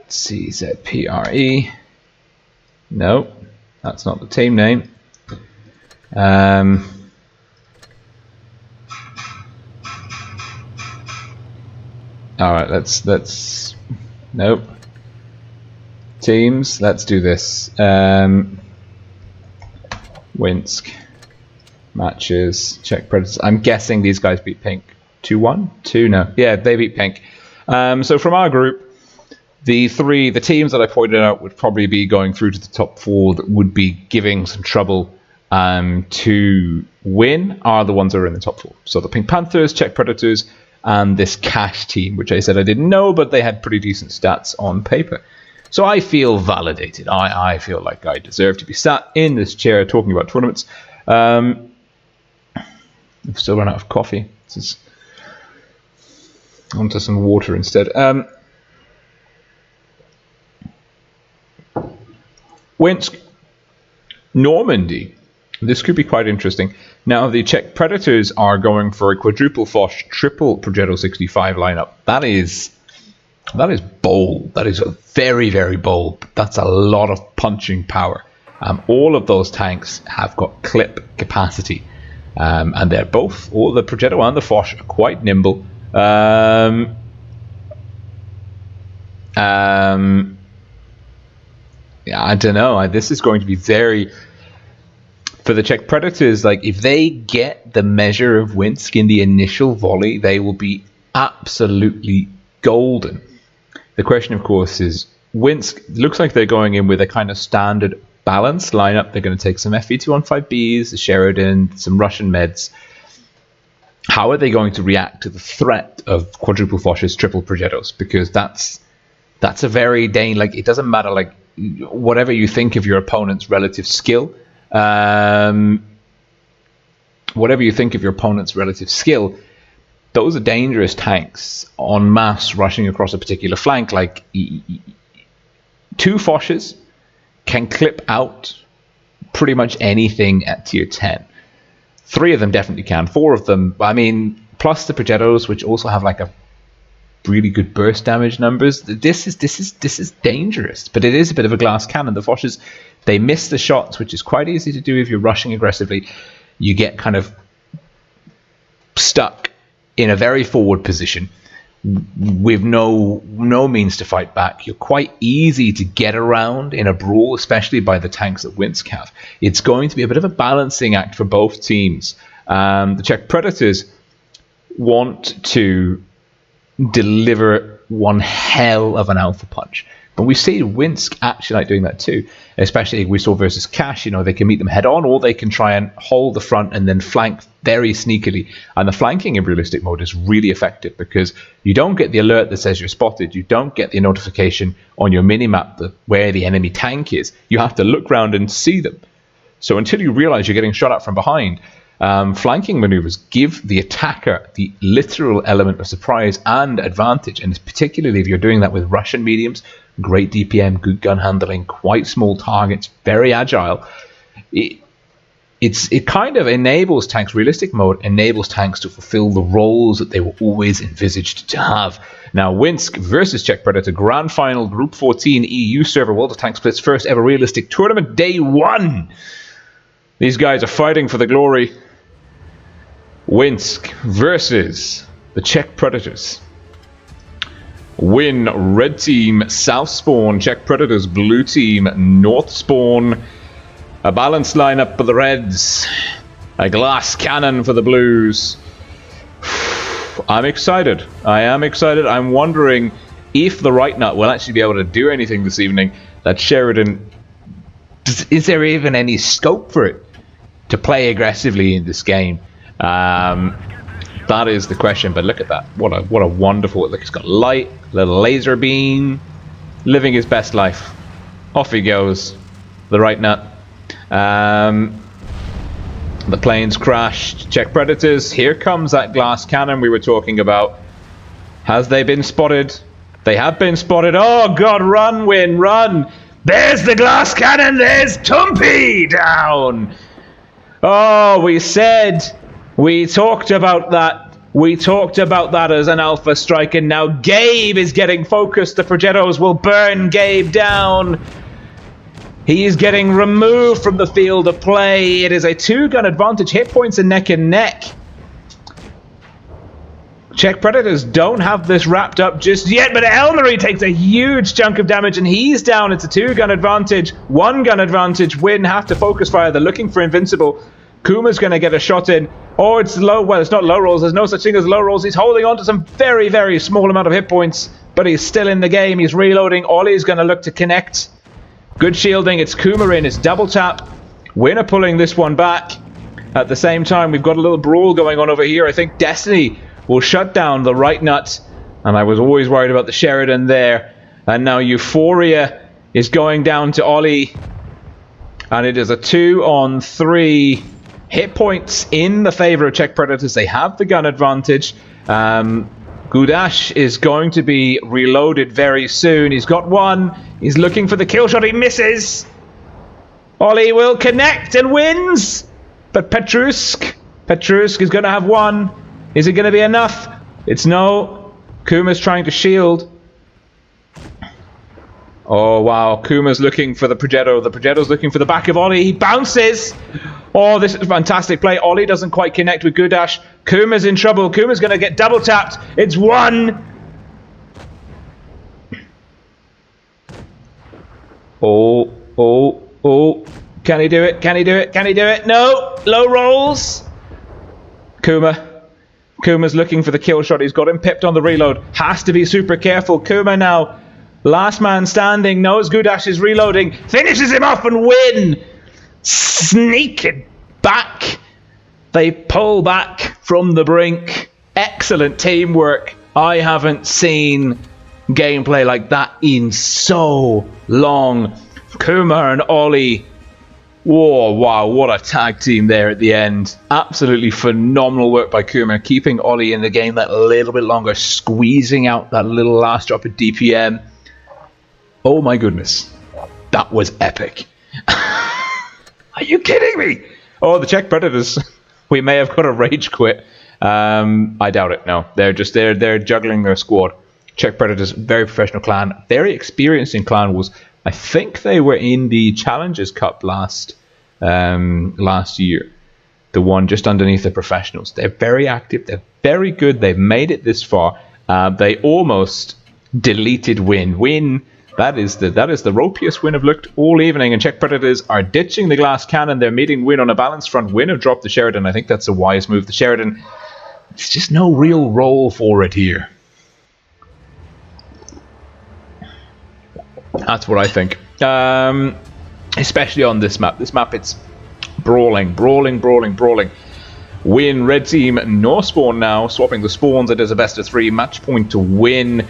CZPRE. No, that's not the team name. All right, let's nope. Teams, let's do this. Winsk matches. Czech Predators. I'm guessing these guys beat Pink 2-1? 2? No. Yeah, they beat Pink. So from our group, the teams that I pointed out would probably be going through to the top 4 that would be giving some trouble to win are the ones that are in the top 4. So the Pink Panthers, Czech Predators, and this Cash team, which I said I didn't know, but they had pretty decent stats on paper. So I feel validated. I feel like I deserve to be sat in this chair talking about tournaments. I've still run out of coffee. Onto some water instead. Winsk, Normandy. This could be quite interesting. Now, the Czech Predators are going for a quadruple Foch, triple Progetto 65 lineup. That is bold. That is very, very bold. That's a lot of punching power. All of those tanks have got clip capacity. And they're both, all the Progetto and the Foch are quite nimble. Yeah, I don't know. This is going to be very... For the Czech Predators, like if they get the measure of Winsk in the initial volley, they will be absolutely golden. The question, of course, is Winsk looks like they're going in with a kind of standard balanced lineup. They're going to take some FE215Bs, the Sheridan, some Russian meds. How are they going to react to the threat of quadruple Foches, triple Progettos? Because that's a very like it doesn't matter like whatever you think of your opponent's relative skill. Whatever you think of your opponent's relative skill, those are dangerous tanks en masse rushing across a particular flank. Like 2 Foches can clip out pretty much anything at tier 10. 3 of them definitely can. 4 of them, I mean, plus the Progettos, which also have like a really good burst damage numbers. This is dangerous, but it is a bit of a glass cannon. The Foches, they miss the shots, which is quite easy to do if you're rushing aggressively. You get kind of stuck in a very forward position with no means to fight back. You're quite easy to get around in a brawl, especially by the tanks that Winsk have. It's going to be a bit of a balancing act for both teams. The Czech Predators want to deliver one hell of an alpha punch. But we see Winsk actually like doing that too. Especially we saw versus Cash, they can meet them head on, or they can try and hold the front and then flank very sneakily. And the flanking in realistic mode is really effective because you don't get the alert that says you're spotted. You don't get the notification on your minimap where the enemy tank is. You have to look around and see them. So until you realize you're getting shot at from behind, flanking maneuvers give the attacker the literal element of surprise and advantage, and particularly if you're doing that with Russian mediums, great DPM, good gun handling, quite small targets, very agile. It kind of enables tanks, realistic mode enables tanks to fulfill the roles that they were always envisaged to have. Now, Winsk versus Czech Predator, Grand Final, Group 14, EU server, World of Tanks Blitz, first ever realistic tournament, day 1. These guys are fighting for the glory. Winsk versus the Czech Predators. Win, red team, south spawn. Czech Predators, blue team, north spawn. A balanced lineup for the Reds. A glass cannon for the Blues. I'm excited. I am excited. I'm wondering if the right nut will actually be able to do anything this evening. That Sheridan... Is there even any scope for it to play aggressively in this game? That is the question, but look at that. What a wonderful look. It's got light, little laser beam, living his best life. Off he goes. The right nut. The planes crashed. Czech Predators. Here comes that glass cannon we were talking about. Has they been spotted? They have been spotted. Oh god, run, Win, run! There's the glass cannon. There's Tumpy down. Oh, we talked about that. We talked about that as an alpha strike, and now Gabe is getting focused. The Progettos will burn Gabe down. He is getting removed from the field of play. It is a 2-gun advantage. Hit points are neck and neck. Czech Predators don't have this wrapped up just yet, but Elmery takes a huge chunk of damage and he's down. It's a 2-gun advantage, 1-gun advantage. Win have to focus fire. They're looking for Invincible. Kuma's going to get a shot in. Oh, it's low. Well, it's not low rolls. There's no such thing as low rolls. He's holding on to some very, very small amount of hit points, but he's still in the game. He's reloading. Ollie's going to look to connect. Good shielding. It's Kuma in. It's double tap. Win are pulling this one back. At the same time, we've got a little brawl going on over here. I think Destiny will shut down the right nut. And I was always worried about the Sheridan there. And now Euphoria is going down to Ollie. And it is a 2-on-3 hit points in the favor of Czech Predators. They have the gun advantage. Gudash is going to be reloaded very soon. He's got one. He's looking for the kill shot. He misses. Ollie will connect and wins. But Petrusk is going to have one. Is it going to be enough? It's no. Kuma's trying to shield. Oh, wow. Kuma's looking for the Progetto. The Progetto's looking for the back of Ollie. He bounces. Oh, this is a fantastic play. Ollie doesn't quite connect with Gudash. Kuma's in trouble. Kuma's going to get double tapped. It's one. Oh. Can he do it? Can he do it? Can he do it? No. Low rolls. Kuma's looking for the kill shot. He's got him pipped on the reload. Has to be super careful. Kuma now. Last man standing. Knows Gudash is reloading. Finishes him off and win. Sneaking back. They pull back from the brink. Excellent teamwork. I haven't seen gameplay like that in so long. Kuma and Ollie. Whoa, wow, what a tag team there at the end. Absolutely phenomenal work by Kuma, keeping Ollie in the game that little bit longer, squeezing out that little last drop of DPM. Oh my goodness. That was epic. Are you kidding me? Oh, the Czech Predators. We may have got a rage quit. I doubt it, no. They're juggling their squad. Czech Predators, very professional clan. Very experienced in clan wars. I think they were in the Challengers Cup last year. The one just underneath the professionals. They're very active. They're very good. They've made it this far. They almost deleted Win. Win, that is the ropiest Win have looked all evening. And Czech Predators are ditching the glass cannon. They're meeting Win on a balanced front. Win have dropped the Sheridan. I think that's a wise move. The Sheridan, there's just no real role for it here. That's what I think. Especially on this map. This map, it's brawling. Win, red team, no spawn now. Swapping the spawns. It is a best of 3. Match point to Win.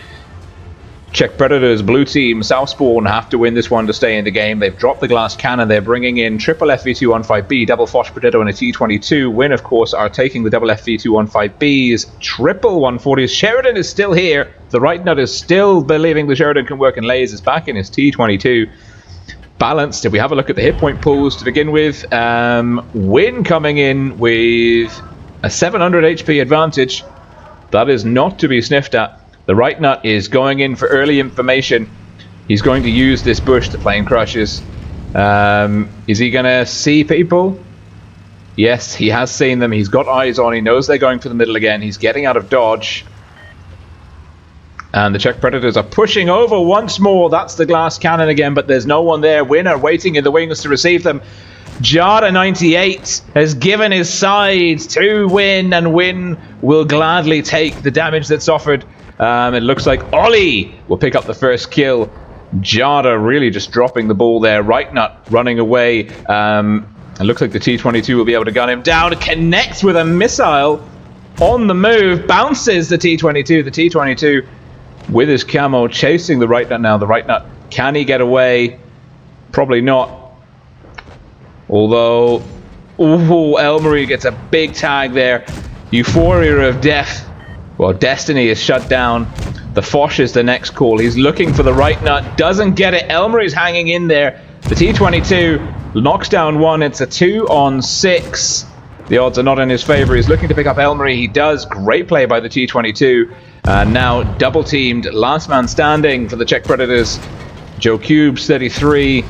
Czech Predators, blue team, south spawn have to win this one to stay in the game. They've dropped the glass cannon. They're bringing in triple FV215B, double Foch Potato and a T22. Win, of course, are taking the double FV215Bs, triple 140s. Sheridan is still here. The right nut is still believing the Sheridan can work, and Lays is back in his T22. Balanced. If we have a look at the hit point pools to begin with, Win coming in with a 700 HP advantage. That is not to be sniffed at. The right nut is going in for early information. He's going to use this bush to plane crushes. Is he going to see people? Yes, he has seen them. He's got eyes on. He knows they're going for the middle again. He's getting out of dodge. And the Czech Predators are pushing over once more. That's the glass cannon again, but there's no one there. Win are waiting in the wings to receive them. Jada 98 has given his side to Win, and Win will gladly take the damage that's offered. It looks like Ollie will pick up the first kill. Jada really just dropping the ball there. Right nut running away. It looks like the T22 will be able to gun him down. Connects with a missile on the move. Bounces the T22. The T22 with his camo chasing the right nut now. The right nut, can he get away? Probably not. Although, ooh, Elmery gets a big tag there. Euphoria of death. Well, Destiny is shut down. The Foch is the next call. He's looking for the right nut. Doesn't get it. Elmery's hanging in there. The T22 knocks down one. It's a 2-on-6. The odds are not in his favor. He's looking to pick up Elmery. He does. Great play by the T22. Now double teamed. Last man standing for the Czech Predators. Joe Cubes 33.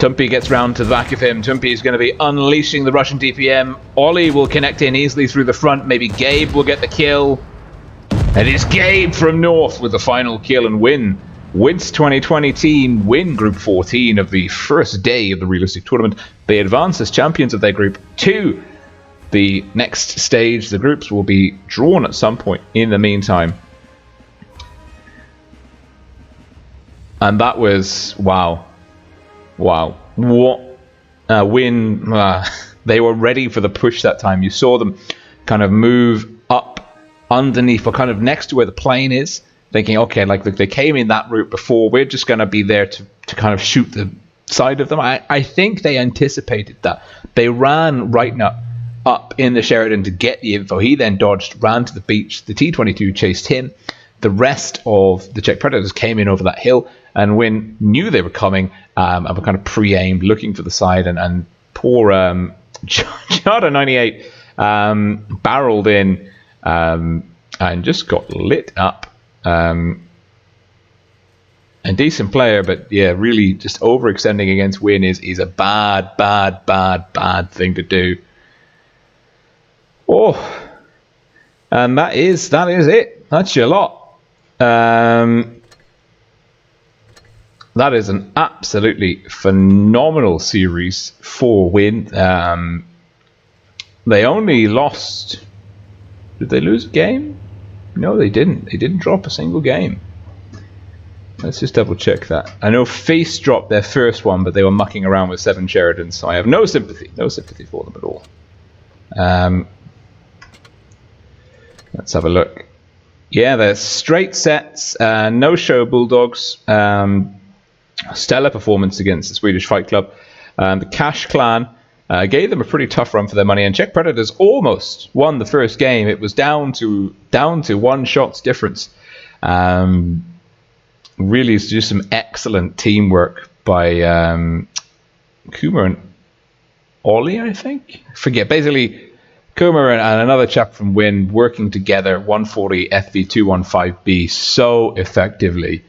Tumpy gets round to the back of him. Tumpy is going to be unleashing the Russian DPM. Ollie will connect in easily through the front. Maybe Gabe will get the kill. And it's Gabe from North with the final kill and win. WoT's 2020 team win Group 14 of the first day of the realistic tournament. They advance as champions of their group to the next stage. The groups will be drawn at some point in the meantime. And that was, wow. Wow. What a win. They were ready for the push that time. You saw them kind of move up underneath or kind of next to where the plane is. Thinking, okay, like they came in that route before. We're just going to be there to kind of shoot the side of them. I think they anticipated that. They ran right up in the Sheridan to get the info. He then dodged, ran to the beach. The T-22 chased him. The rest of the Czech Predators came in over that hill. And Win knew they were coming and were kind of pre-aimed, looking for the side. And poor Chada 98 barreled in and just got lit up. A decent player, but yeah, really just overextending against Win is a bad thing to do. Oh, and that is it. That's your lot. That is an absolutely phenomenal series for Win. They only lost. Did they lose a game? No, they didn't. They didn't drop a single game. Let's just double check that. I know Face dropped their first one, but they were mucking around with 7 Sheridans, so I have no sympathy for them at all. Let's have a look. Yeah, they're straight sets, no show Bulldogs. Stellar performance against the Swedish Fight Club. The Cash Clan gave them a pretty tough run for their money, and Czech Predators almost won the first game. It was down to 1 shot's difference. Really, it's just some excellent teamwork by Kumar and Ollie, I think. Forget. Basically, Kumar and another chap from Win working together, 140 FV215B so effectively.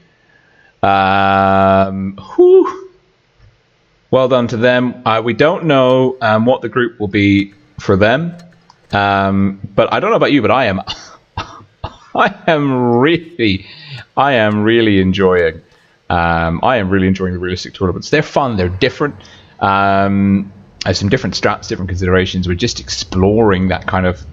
Well done to them. We don't know what the group will be for them, but I don't know about you, but I am really enjoying. I am really enjoying the realistic tournaments. They're fun. They're different. There's some different strats, different considerations. We're just exploring that kind of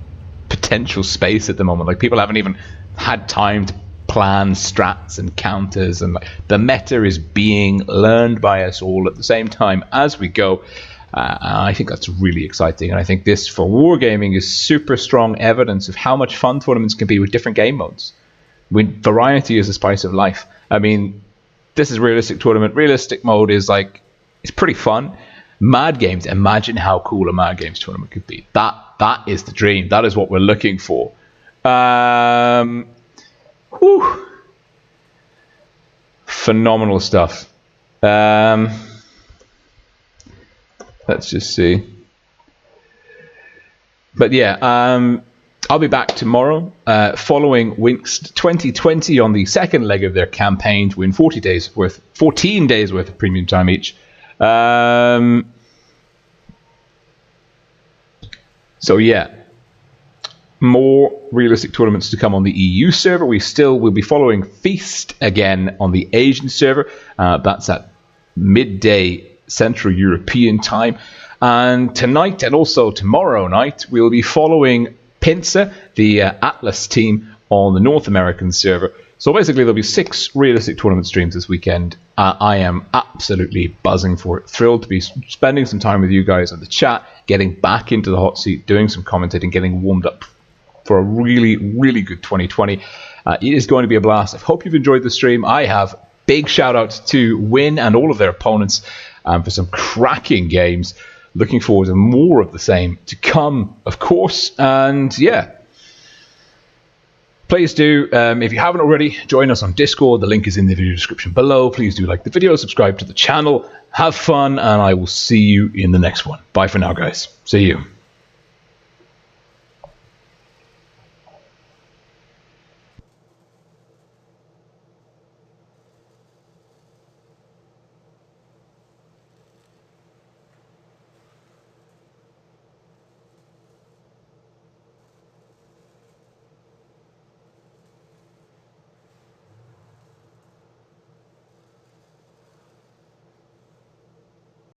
potential space at the moment. Like, people haven't even had time to plan strats and counters, and the meta is being learned by us all at the same time as we go. I think that's really exciting, and I think this for wargaming is super strong evidence of how much fun tournaments can be with different game modes. Variety is the spice of life. I mean, this is realistic tournament. Realistic mode is like, it's pretty fun. Mad Games, imagine how cool a Mad Games tournament could be. That is the dream. That is what we're looking for. Whew. Phenomenal stuff. Let's just see. But yeah, I'll be back tomorrow following Winx 2020 on the second leg of their campaign to win 14 days worth of premium time each. So yeah, more realistic tournaments to come on the EU server. We still will be following Feast again on the Asian server. That's at midday Central European time. And tonight and also tomorrow night, we'll be following Pincer, the Atlas team, on the North American server. So basically, there'll be 6 realistic tournament streams this weekend. I am absolutely buzzing for it. Thrilled to be spending some time with you guys on the chat, getting back into the hot seat, doing some commentating, getting warmed up for a really, really good 2020. It is going to be a blast. I hope you've enjoyed the stream. I have. Big shout out to Win and all of their opponents for some cracking games. Looking forward to more of the same to come, of course. And yeah, please do, if you haven't already, join us on Discord. The link is in the video description below. Please do like the video, subscribe to the channel, have fun, and I will see you in the next one. Bye for now, guys. See you.